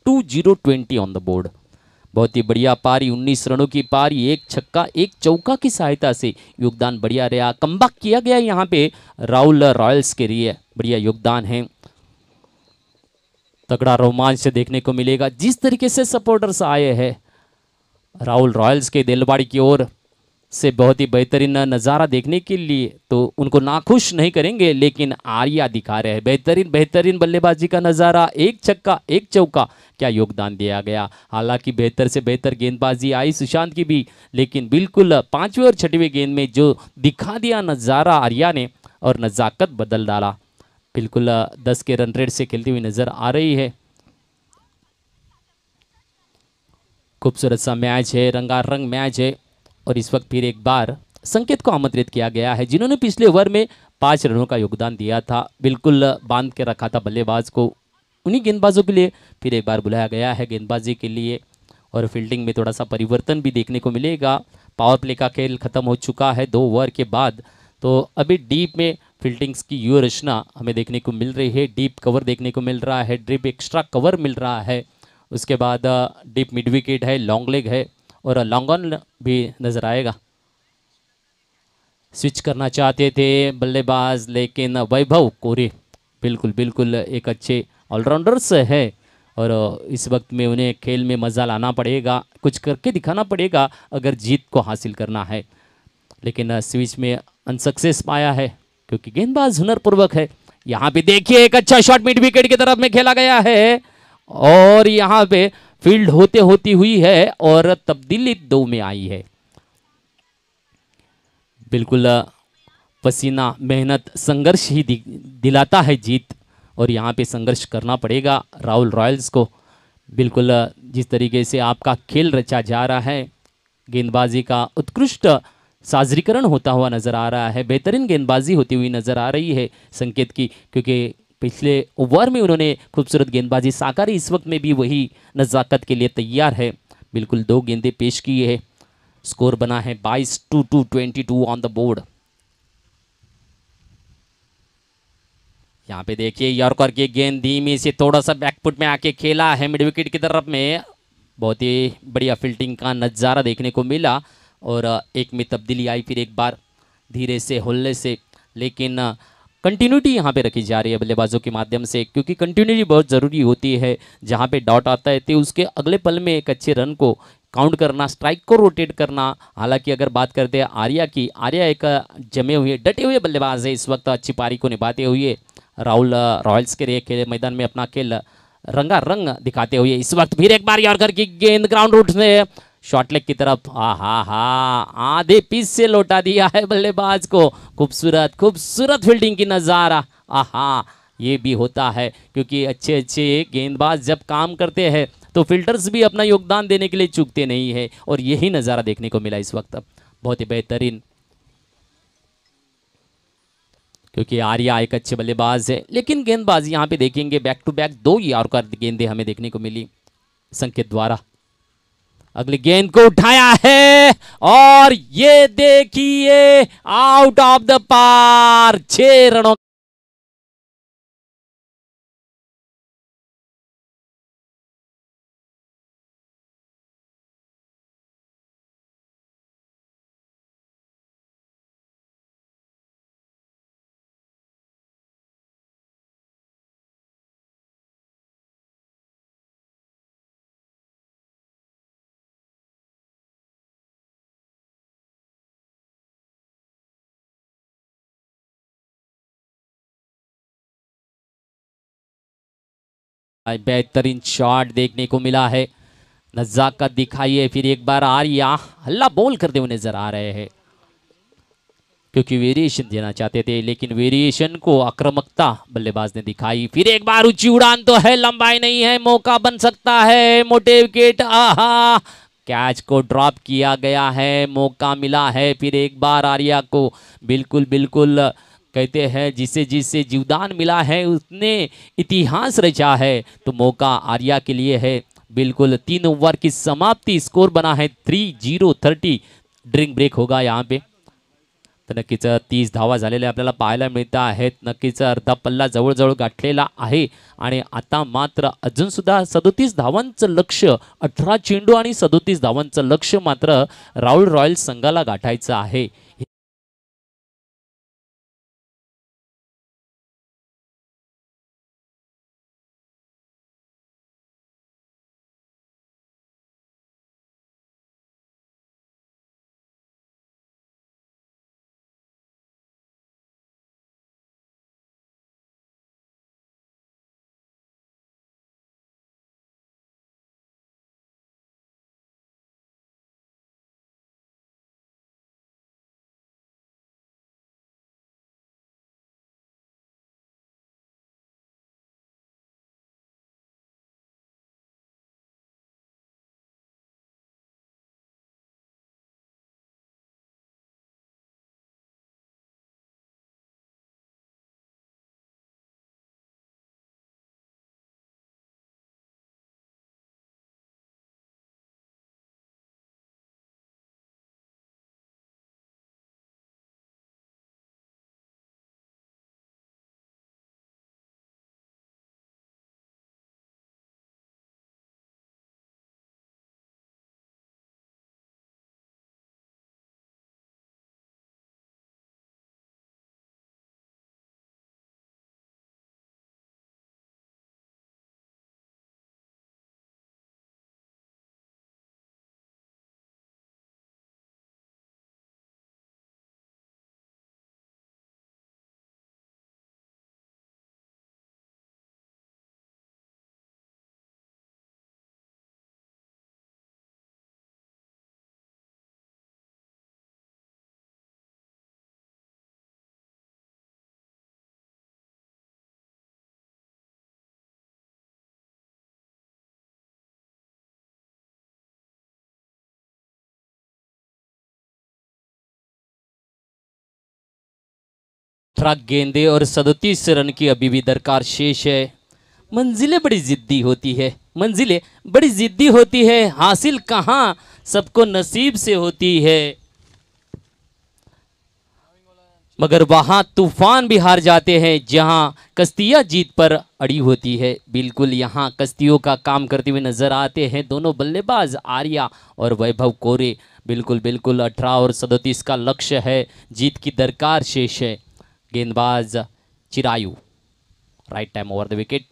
Two 0-20 on the board. बहुत ही बढ़िया पारी, 19 रनों की पारी, एक छक्का एक चौका की सहायता से योगदान बढ़िया रहा। कमबैक किया गया यहाँ पे राहुल रॉयल्स के लिए, बढ़िया योगदान है। तगड़ा रोमांच देखने को मिलेगा जिस तरीके से सपोर्टर्स आए हैं राहुल रॉयल्स के दिलवाड़ी की ओर से, बहुत ही बेहतरीन नज़ारा देखने के लिए। तो उनको नाखुश नहीं करेंगे, लेकिन आर्या दिखा रहे हैं बेहतरीन बेहतरीन बल्लेबाजी का नज़ारा। एक छक्का एक चौका, क्या योगदान दिया गया। हालांकि बेहतर से बेहतर गेंदबाजी आई सुशांत की भी, लेकिन बिल्कुल पांचवें और छठवें गेंद में जो दिखा दिया नज़ारा आर्या ने और नज़ाकत बदल डाला। बिल्कुल 10 के रन रेट से खेलती हुई नज़र आ रही है। खूबसूरत सा मैच है, रंगारंग मैच है। और इस वक्त फिर एक बार संकेत को आमंत्रित किया गया है, जिन्होंने पिछले ओवर में 5 रनों का योगदान दिया था। बिल्कुल बांध के रखा था बल्लेबाज को। उन्हीं गेंदबाजों के लिए फिर एक बार बुलाया गया है गेंदबाजी के लिए। और फील्डिंग में थोड़ा सा परिवर्तन भी देखने को मिलेगा। पावर प्ले का खेल खत्म हो चुका है 2 ओवर के बाद। तो अभी डीप में फील्डिंग्स की व्यूह रचना हमें देखने को मिल रही है। डीप कवर देखने को मिल रहा है, डीप एक्स्ट्रा कवर मिल रहा है। उसके बाद डीप मिड विकेट है, लॉन्ग लेग है और लॉन्ग ऑन भी नज़र आएगा। स्विच करना चाहते थे बल्लेबाज, लेकिन वैभव कोरे बिल्कुल बिल्कुल एक अच्छे ऑलराउंडर्स है। और इस वक्त में उन्हें खेल में मज़ा लाना पड़ेगा, कुछ करके दिखाना पड़ेगा अगर जीत को हासिल करना है। लेकिन स्विच में अनसक्सेस पाया है क्योंकि गेंदबाज हुनरपूर्वक है। यहाँ पे देखिए एक अच्छा शॉट मिड विकेट की तरफ में खेला गया है और यहाँ पे फील्ड होते होती हुई है और तब्दीली 2 में आई है। बिल्कुल पसीना मेहनत संघर्ष ही दिलाता है जीत, और यहाँ पे संघर्ष करना पड़ेगा राहुल रॉयल्स को। बिल्कुल जिस तरीके से आपका खेल रचा जा रहा है, गेंदबाजी का उत्कृष्ट साजरीकरण होता हुआ नज़र आ रहा है, बेहतरीन गेंदबाजी होती हुई नज़र आ रही है संकेत की, क्योंकि पिछले ओवर में उन्होंने खूबसूरत गेंदबाजी साकारी, इस वक्त में भी वही नज़ाकत के लिए तैयार है। बिल्कुल 2 गेंदें पेश की है। स्कोर बना है 22-22 ऑन द बोर्ड। यहाँ पे देखिए यॉर्कर की गेंद धीमी से थोड़ा सा बैकफुट में आके खेला है मिड विकेट की तरफ में। बहुत ही बढ़िया फील्डिंग का नज़ारा देखने को मिला और एक में तब्दीली आई फिर एक बार धीरे से होल्ले से, लेकिन कंटिन्यूटी यहाँ पे रखी जा रही है बल्लेबाजों के माध्यम से, क्योंकि कंटिन्यूटी बहुत ज़रूरी होती है। जहाँ पे डॉट आता है तो उसके अगले पल में एक अच्छे रन को काउंट करना, स्ट्राइक को रोटेट करना। हालांकि अगर बात करते हैं आर्या की, आर्या एक जमे हुए डटे हुए बल्लेबाज है, इस वक्त अच्छी पारी को निभाते हुए राहुल रॉयल्स के लिए खेल मैदान में अपना खेल रंगा रंग दिखाते हुए। इस वक्त फिर एक बार यॉर्कर की गेंद ग्राउंड रूट से शॉर्ट लेग की तरफ, आधे पीस से लौटा दिया है बल्लेबाज को। खूबसूरत खूबसूरत फील्डिंग की नज़ारा। ये भी होता है क्योंकि अच्छे अच्छे गेंदबाज जब काम करते हैं तो फिल्टर्स भी अपना योगदान देने के लिए चूकते नहीं है, और यही नज़ारा देखने को मिला इस वक्त। बहुत ही बेहतरीन, क्योंकि आर्या एक अच्छे बल्लेबाज है, लेकिन गेंदबाज यहाँ पे देखेंगे बैक टू बैक 2 यॉर्कर गेंदें हमें देखने को मिली संकेत द्वारा। अगली गेंद को उठाया है और ये देखिए आउट ऑफ द पार, 6 रनों बेहतरीन शॉट देखने को मिला है। नजाकत दिखाई है। फिर एक बार आर्या हल्ला बोल करते हुए नजर आ रहे हैं, क्योंकि वेरिएशन देना चाहते थे, लेकिन वेरिएशन को आक्रामकता बल्लेबाज ने दिखाई। फिर एक बार ऊंची उड़ान तो है, लंबाई नहीं है, मौका बन सकता है। मोटे विकेट, आहा, कैच को ड्रॉप किया गया है, मौका मिला है फिर एक बार आर्या को। बिल्कुल बिल्कुल कहते हैं जिसे जिसे जीवदान मिला है उसने इतिहास रचा है, तो मौका आर्या के लिए है। बिल्कुल 3 ओवर की समाप्ति, स्कोर बना है 3-0-30। ड्रिंक ब्रेक होगा यहाँ पे। तर नक्कीच 30 धावा झालेल्या आपल्याला पाहायला मिळत आहेत। नक्कीच अर्धा पल्ला जवळजवळ गाठलेला आहे आणि आता मात्र अजून सुद्धा 37 धावांचं लक्ष्य, 18 चेंडू आणि 37 धावांचं लक्ष्य मात्र राहुल रॉयल्स संघाला गाठायचं आहे। गेंदे और 37 रन की अभी भी दरकार शेष है। मंजिलें बड़ी जिद्दी होती है, मंजिलें बड़ी जिद्दी होती है, हासिल कहाँ सबको नसीब से होती है, मगर वहां तूफान भी हार जाते हैं जहां कश्तियां जीत पर अड़ी होती है। बिल्कुल यहां कश्तियों का काम करते हुए नजर आते हैं दोनों बल्लेबाज आर्या और वैभव कोरे। बिल्कुल बिल्कुल 18 और 37 का लक्ष्य है, जीत की दरकार शेष है। गेंदबाज Chirayu, right time over the wicket.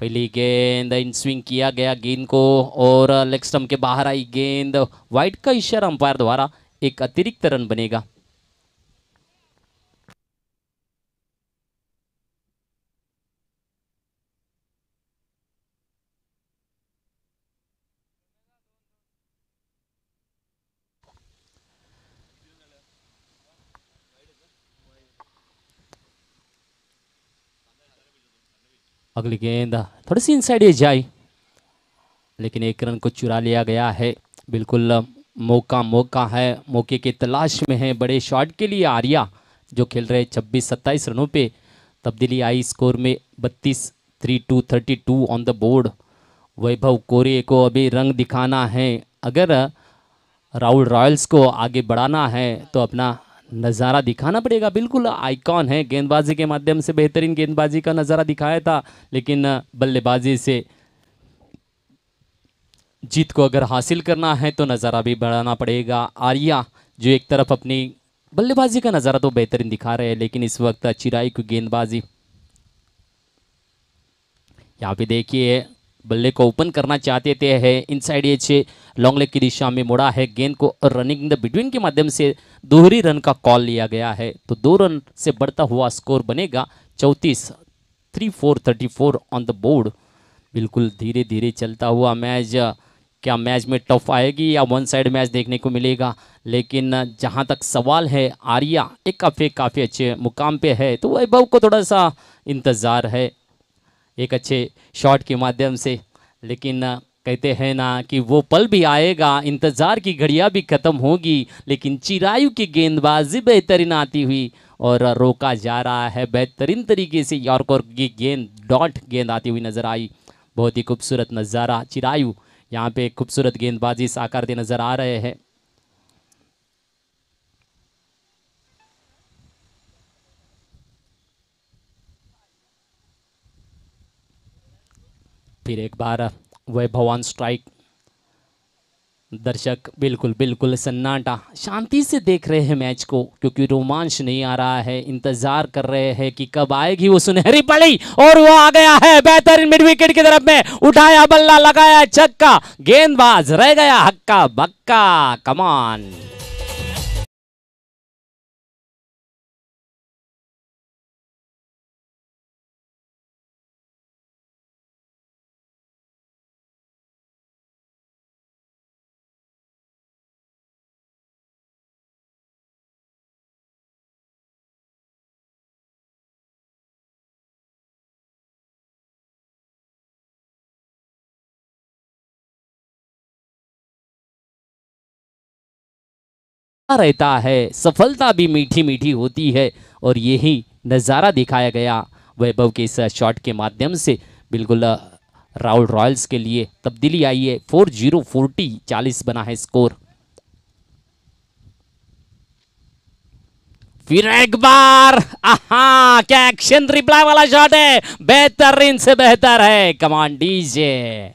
पहली गेंद इन स्विंग किया गया गेंद को और लेग स्टंप के बाहर आई गेंद। वाइड का इशारा अंपायर द्वारा, एक अतिरिक्त रन बनेगा। अगली गेंद थोड़ी सी इनसाइड एज आई, लेकिन एक रन को चुरा लिया गया है। बिल्कुल मौका है, मौके की तलाश में है बड़े शॉट के लिए आर्या, जो खेल रहे 26-27 रनों पे तब्दीली आई स्कोर में। 32 3-2-32 ऑन द बोर्ड। वैभव कोरे को अभी रंग दिखाना है, अगर राहुल रॉयल्स को आगे बढ़ाना है तो अपना नज़ारा दिखाना पड़ेगा। बिल्कुल आइकॉन है, गेंदबाजी के माध्यम से बेहतरीन गेंदबाजी का नज़ारा दिखाया था, लेकिन बल्लेबाजी से जीत को अगर हासिल करना है तो नज़ारा भी बढ़ाना पड़ेगा। आर्या जो एक तरफ अपनी बल्लेबाजी का नज़ारा तो बेहतरीन दिखा रहे हैं, लेकिन इस वक्त चिराई की गेंदबाजी, यहाँ पे देखिए बल्ले को ओपन करना चाहते थे, है इनसाइड एज से लॉन्ग लेग की दिशा में मुड़ा है गेंद को, रनिंग इन द बिटवीन के माध्यम से दोहरी रन का कॉल लिया गया है, तो 2 रन से बढ़ता हुआ स्कोर बनेगा 34 3-4 34 ऑन द बोर्ड। बिल्कुल धीरे धीरे चलता हुआ मैच, क्या मैच में टफ आएगी या वन साइड मैच देखने को मिलेगा। लेकिन जहां तक सवाल है, आर्या एक काफ़ी अच्छे मुकाम पे है, तो वैभव को थोड़ा सा इंतज़ार है एक अच्छे शॉट के माध्यम से। लेकिन कहते हैं ना कि वो पल भी आएगा, इंतज़ार की घड़ियां भी ख़त्म होगी, लेकिन चिरायु की गेंदबाजी बेहतरीन आती हुई और रोका जा रहा है बेहतरीन तरीके से। यॉर्कर की गेंद डॉट गेंद आती हुई नज़र आई। बहुत ही खूबसूरत नज़ारा, चिरायु यहाँ पे खूबसूरत गेंदबाजी साकारते नज़र आ रहे हैं। फिर एक बार वैभव ऑन स्ट्राइक। दर्शक बिल्कुल सन्नाटा, शांति से देख रहे हैं मैच को, क्योंकि रोमांच नहीं आ रहा है। इंतजार कर रहे हैं कि कब आएगी वो सुनहरी पड़ी, और वो आ गया है बेहतरीन मिड विकेट की तरफ में, उठाया बल्ला, लगाया छक्का, गेंदबाज रह गया हक्का बक्का। कमान रहता है, सफलता भी मीठी मीठी होती है, और यही नज़ारा दिखाया गया वैभव के इस शॉट के माध्यम से। बिल्कुल राहुल रॉयल्स के लिए तब्दीली आई है। 40 40 बना है स्कोर। फिर एक बार, आहा, क्या एक्शन रिप्लाई वाला शॉट है, बेहतरीन से बेहतर है। कमान डीजे।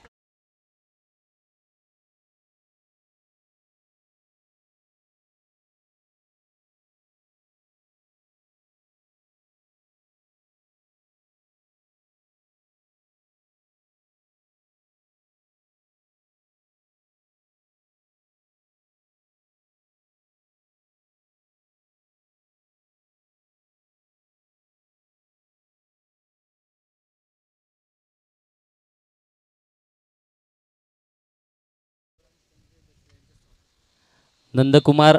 नंदकुमार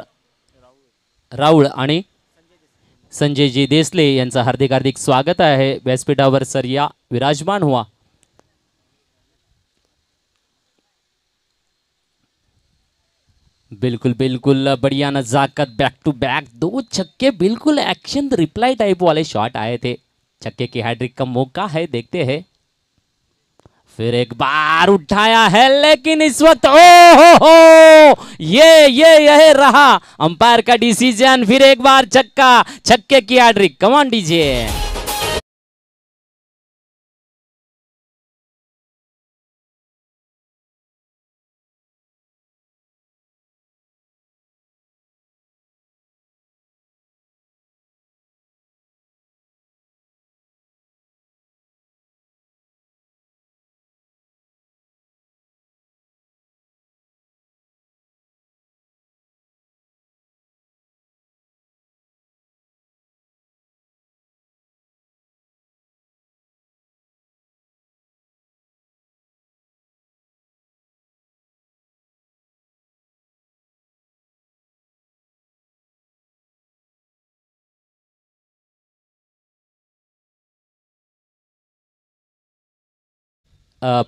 राऊळ आणि संजय जी देसले यांचं हार्दिक हार्दिक स्वागत आहे। व्यासपीठावर सर या विराजमान हुआ। बिल्कुल बढ़िया नजाकत, बैक टू बैक 2 छक्के, बिल्कुल एक्शन रिप्लाई टाइप वाले शॉट आए थे। छक्के की हैट्रिक का मौका है, देखते हैं। फिर एक बार उठाया है, लेकिन इस वक्त हो ये रहा अंपायर का डिसीजन। फिर एक बार छक्का, छक्के की हैट्रिक। कमान डीजे।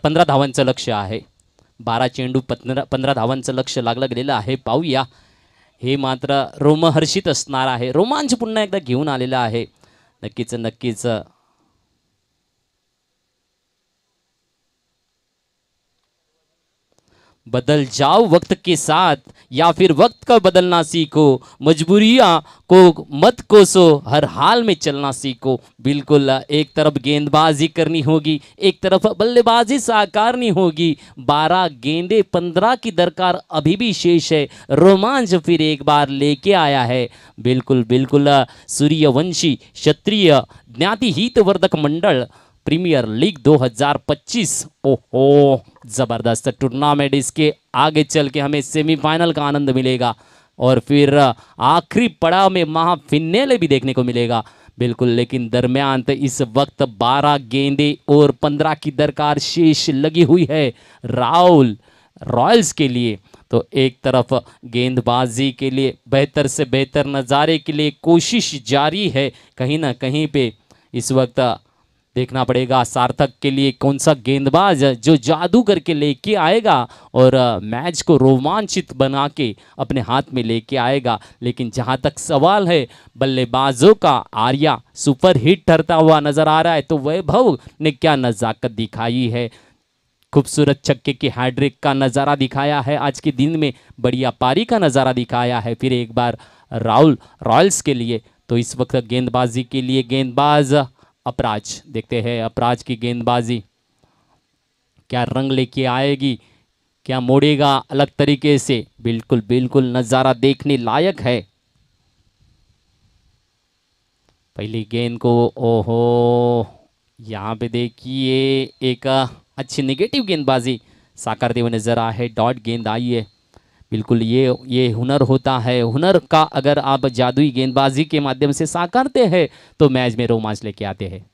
पंधरा धावांचं लक्ष्य आहे। 12 चेंडू 15 धावांचं लक्ष्य लागलं गेलेलं आहे। पाहूया, हे मात्र रोमहर्षित असणार आहे। रोमांच पुन्हा एकदा घेऊन आलेला आहे। नक्कीच बदल जाओ वक्त के साथ, या फिर वक्त का बदलना सीखो, मजबूरियां को मत कोसो, हर हाल में चलना सीखो। बिल्कुल, एक तरफ गेंदबाजी करनी होगी, एक तरफ बल्लेबाजी साकारनी होगी। 12 गेंदे 15 की दरकार अभी भी शेष है। रोमांच फिर एक बार लेके आया है। बिल्कुल सूर्यवंशी क्षत्रिय ज्ञाति हितवर्धक मंडल प्रीमियर लीग 2025। ओहो, जबरदस्त टूर्नामेंट। इसके आगे चल के हमें सेमीफाइनल का आनंद मिलेगा, और फिर आखिरी पड़ाव में महाफिनाले भी देखने को मिलेगा। बिल्कुल, लेकिन दरमियान इस वक्त 12 गेंदे और 15 की दरकार शेष लगी हुई है राहुल रॉयल्स के लिए। तो एक तरफ गेंदबाजी के लिए बेहतर से बेहतर नज़ारे के लिए कोशिश जारी है, कहीं ना कहीं पे इस वक्त देखना पड़ेगा सार्थक के लिए कौन सा गेंदबाज जो जादू करके लेके आएगा और मैच को रोमांचित बना के अपने हाथ में लेके आएगा। लेकिन जहां तक सवाल है बल्लेबाजों का, आर्या सुपर हिट ठहरता हुआ नजर आ रहा है, तो वैभव ने क्या नज़ाकत दिखाई है, खूबसूरत छक्के की हैट्रिक का नज़ारा दिखाया है, आज के दिन में बढ़िया पारी का नज़ारा दिखाया है फिर एक बार राहुल रॉयल्स के लिए। तो इस वक्त गेंदबाजी के लिए गेंदबाज अपराज, देखते हैं अपराज की गेंदबाजी क्या रंग लेके आएगी, क्या मोड़ेगा अलग तरीके से। बिल्कुल बिल्कुल नज़ारा देखने लायक है। पहली गेंद को, ओहो, यहाँ पे देखिए एक अच्छी नेगेटिव गेंदबाजी साकारते हुए नजर आ है, डॉट गेंद आई है। बिल्कुल ये हुनर होता है, हुनर का अगर आप जादुई गेंदबाजी के माध्यम से साकारते हैं तो मैच में रोमांच लेके आते हैं।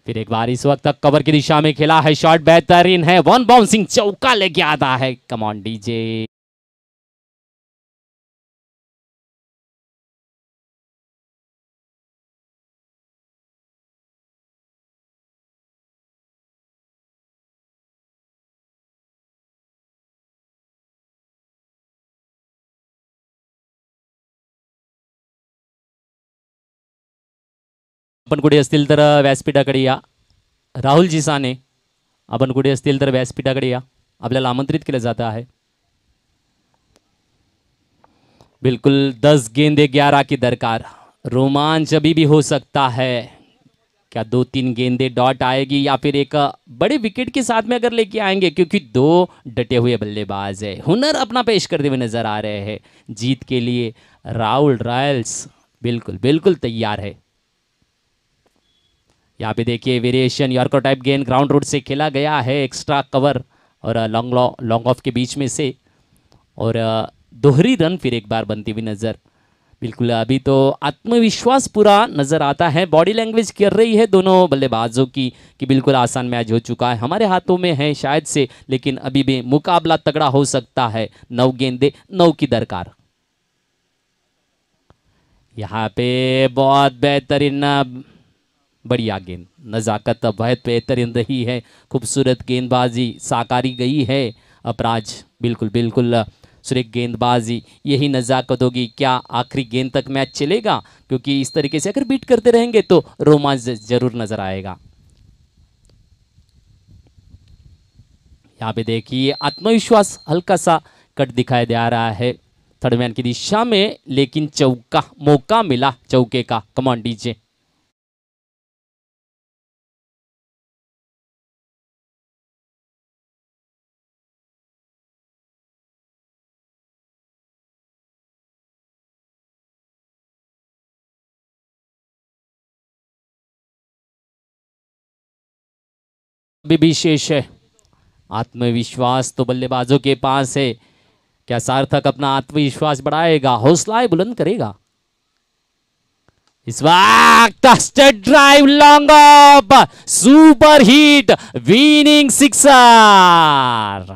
फिर एक बार इस वक्त तक कवर की दिशा में खेला है, शॉट बेहतरीन है, वन बाउंसिंग चौका लेके आता है। Come on DJ. आपण कुठे असतील तर व्यासपीठाकडे या, राहुलजी साने आपण कुठे असतील तर व्यासपीठाकडे या, आपल्याला आमंत्रित केलं जातं आहे। बिल्कुल 10 गेंदे 11 की दरकार, रोमांच अभी भी हो सकता है। क्या 2-3 गेंदे डॉट आएगी या फिर एक बड़े विकेट के साथ में अगर लेके आएंगे, क्योंकि 2 डटे हुए बल्लेबाज है, हुनर अपना पेश करते हुए नजर आ रहे हैं। जीत के लिए राहुल रॉयल्स बिल्कुल बिल्कुल तैयार है। यहाँ पे देखिए वेरिएशन, यॉर्कर टाइप गेंद ग्राउंड रूट से खेला गया है, एक्स्ट्रा कवर और लॉन्ग ऑफ के बीच में से, और दोहरी रन फिर एक बार बनती हुई नज़र। बिल्कुल अभी तो आत्मविश्वास पूरा नज़र आता है, बॉडी लैंग्वेज कर रही है दोनों बल्लेबाजों की कि बिल्कुल आसान मैच हो चुका है, हमारे हाथों में है शायद से, लेकिन अभी भी मुकाबला तगड़ा हो सकता है। 9 गेंदे 9 की दरकार। यहाँ पे बहुत बेहतरीन बढ़िया गेंद, नज़ाकत बहुत बेहतरीन रही है, खूबसूरत गेंदबाजी साकारी गई है अपराज। बिल्कुल बिल्कुल सुरेख गेंदबाजी, यही नज़ाकत होगी। क्या आखिरी गेंद तक मैच चलेगा, क्योंकि इस तरीके से अगर बीट करते रहेंगे तो रोमांच जरूर नजर आएगा। यहाँ पे देखिए आत्मविश्वास हल्का सा कट दिखाई दे रहा है थर्ड मैन की दिशा में, लेकिन चौका मौका मिला चौके का। कमान डीजे। अभी भी शेष है, आत्मविश्वास तो बल्लेबाजों के पास है। क्या सार्थक अपना आत्मविश्वास बढ़ाएगा, हौसला बुलंद करेगा? इस वक्त state drive long off, super hit winning sixer.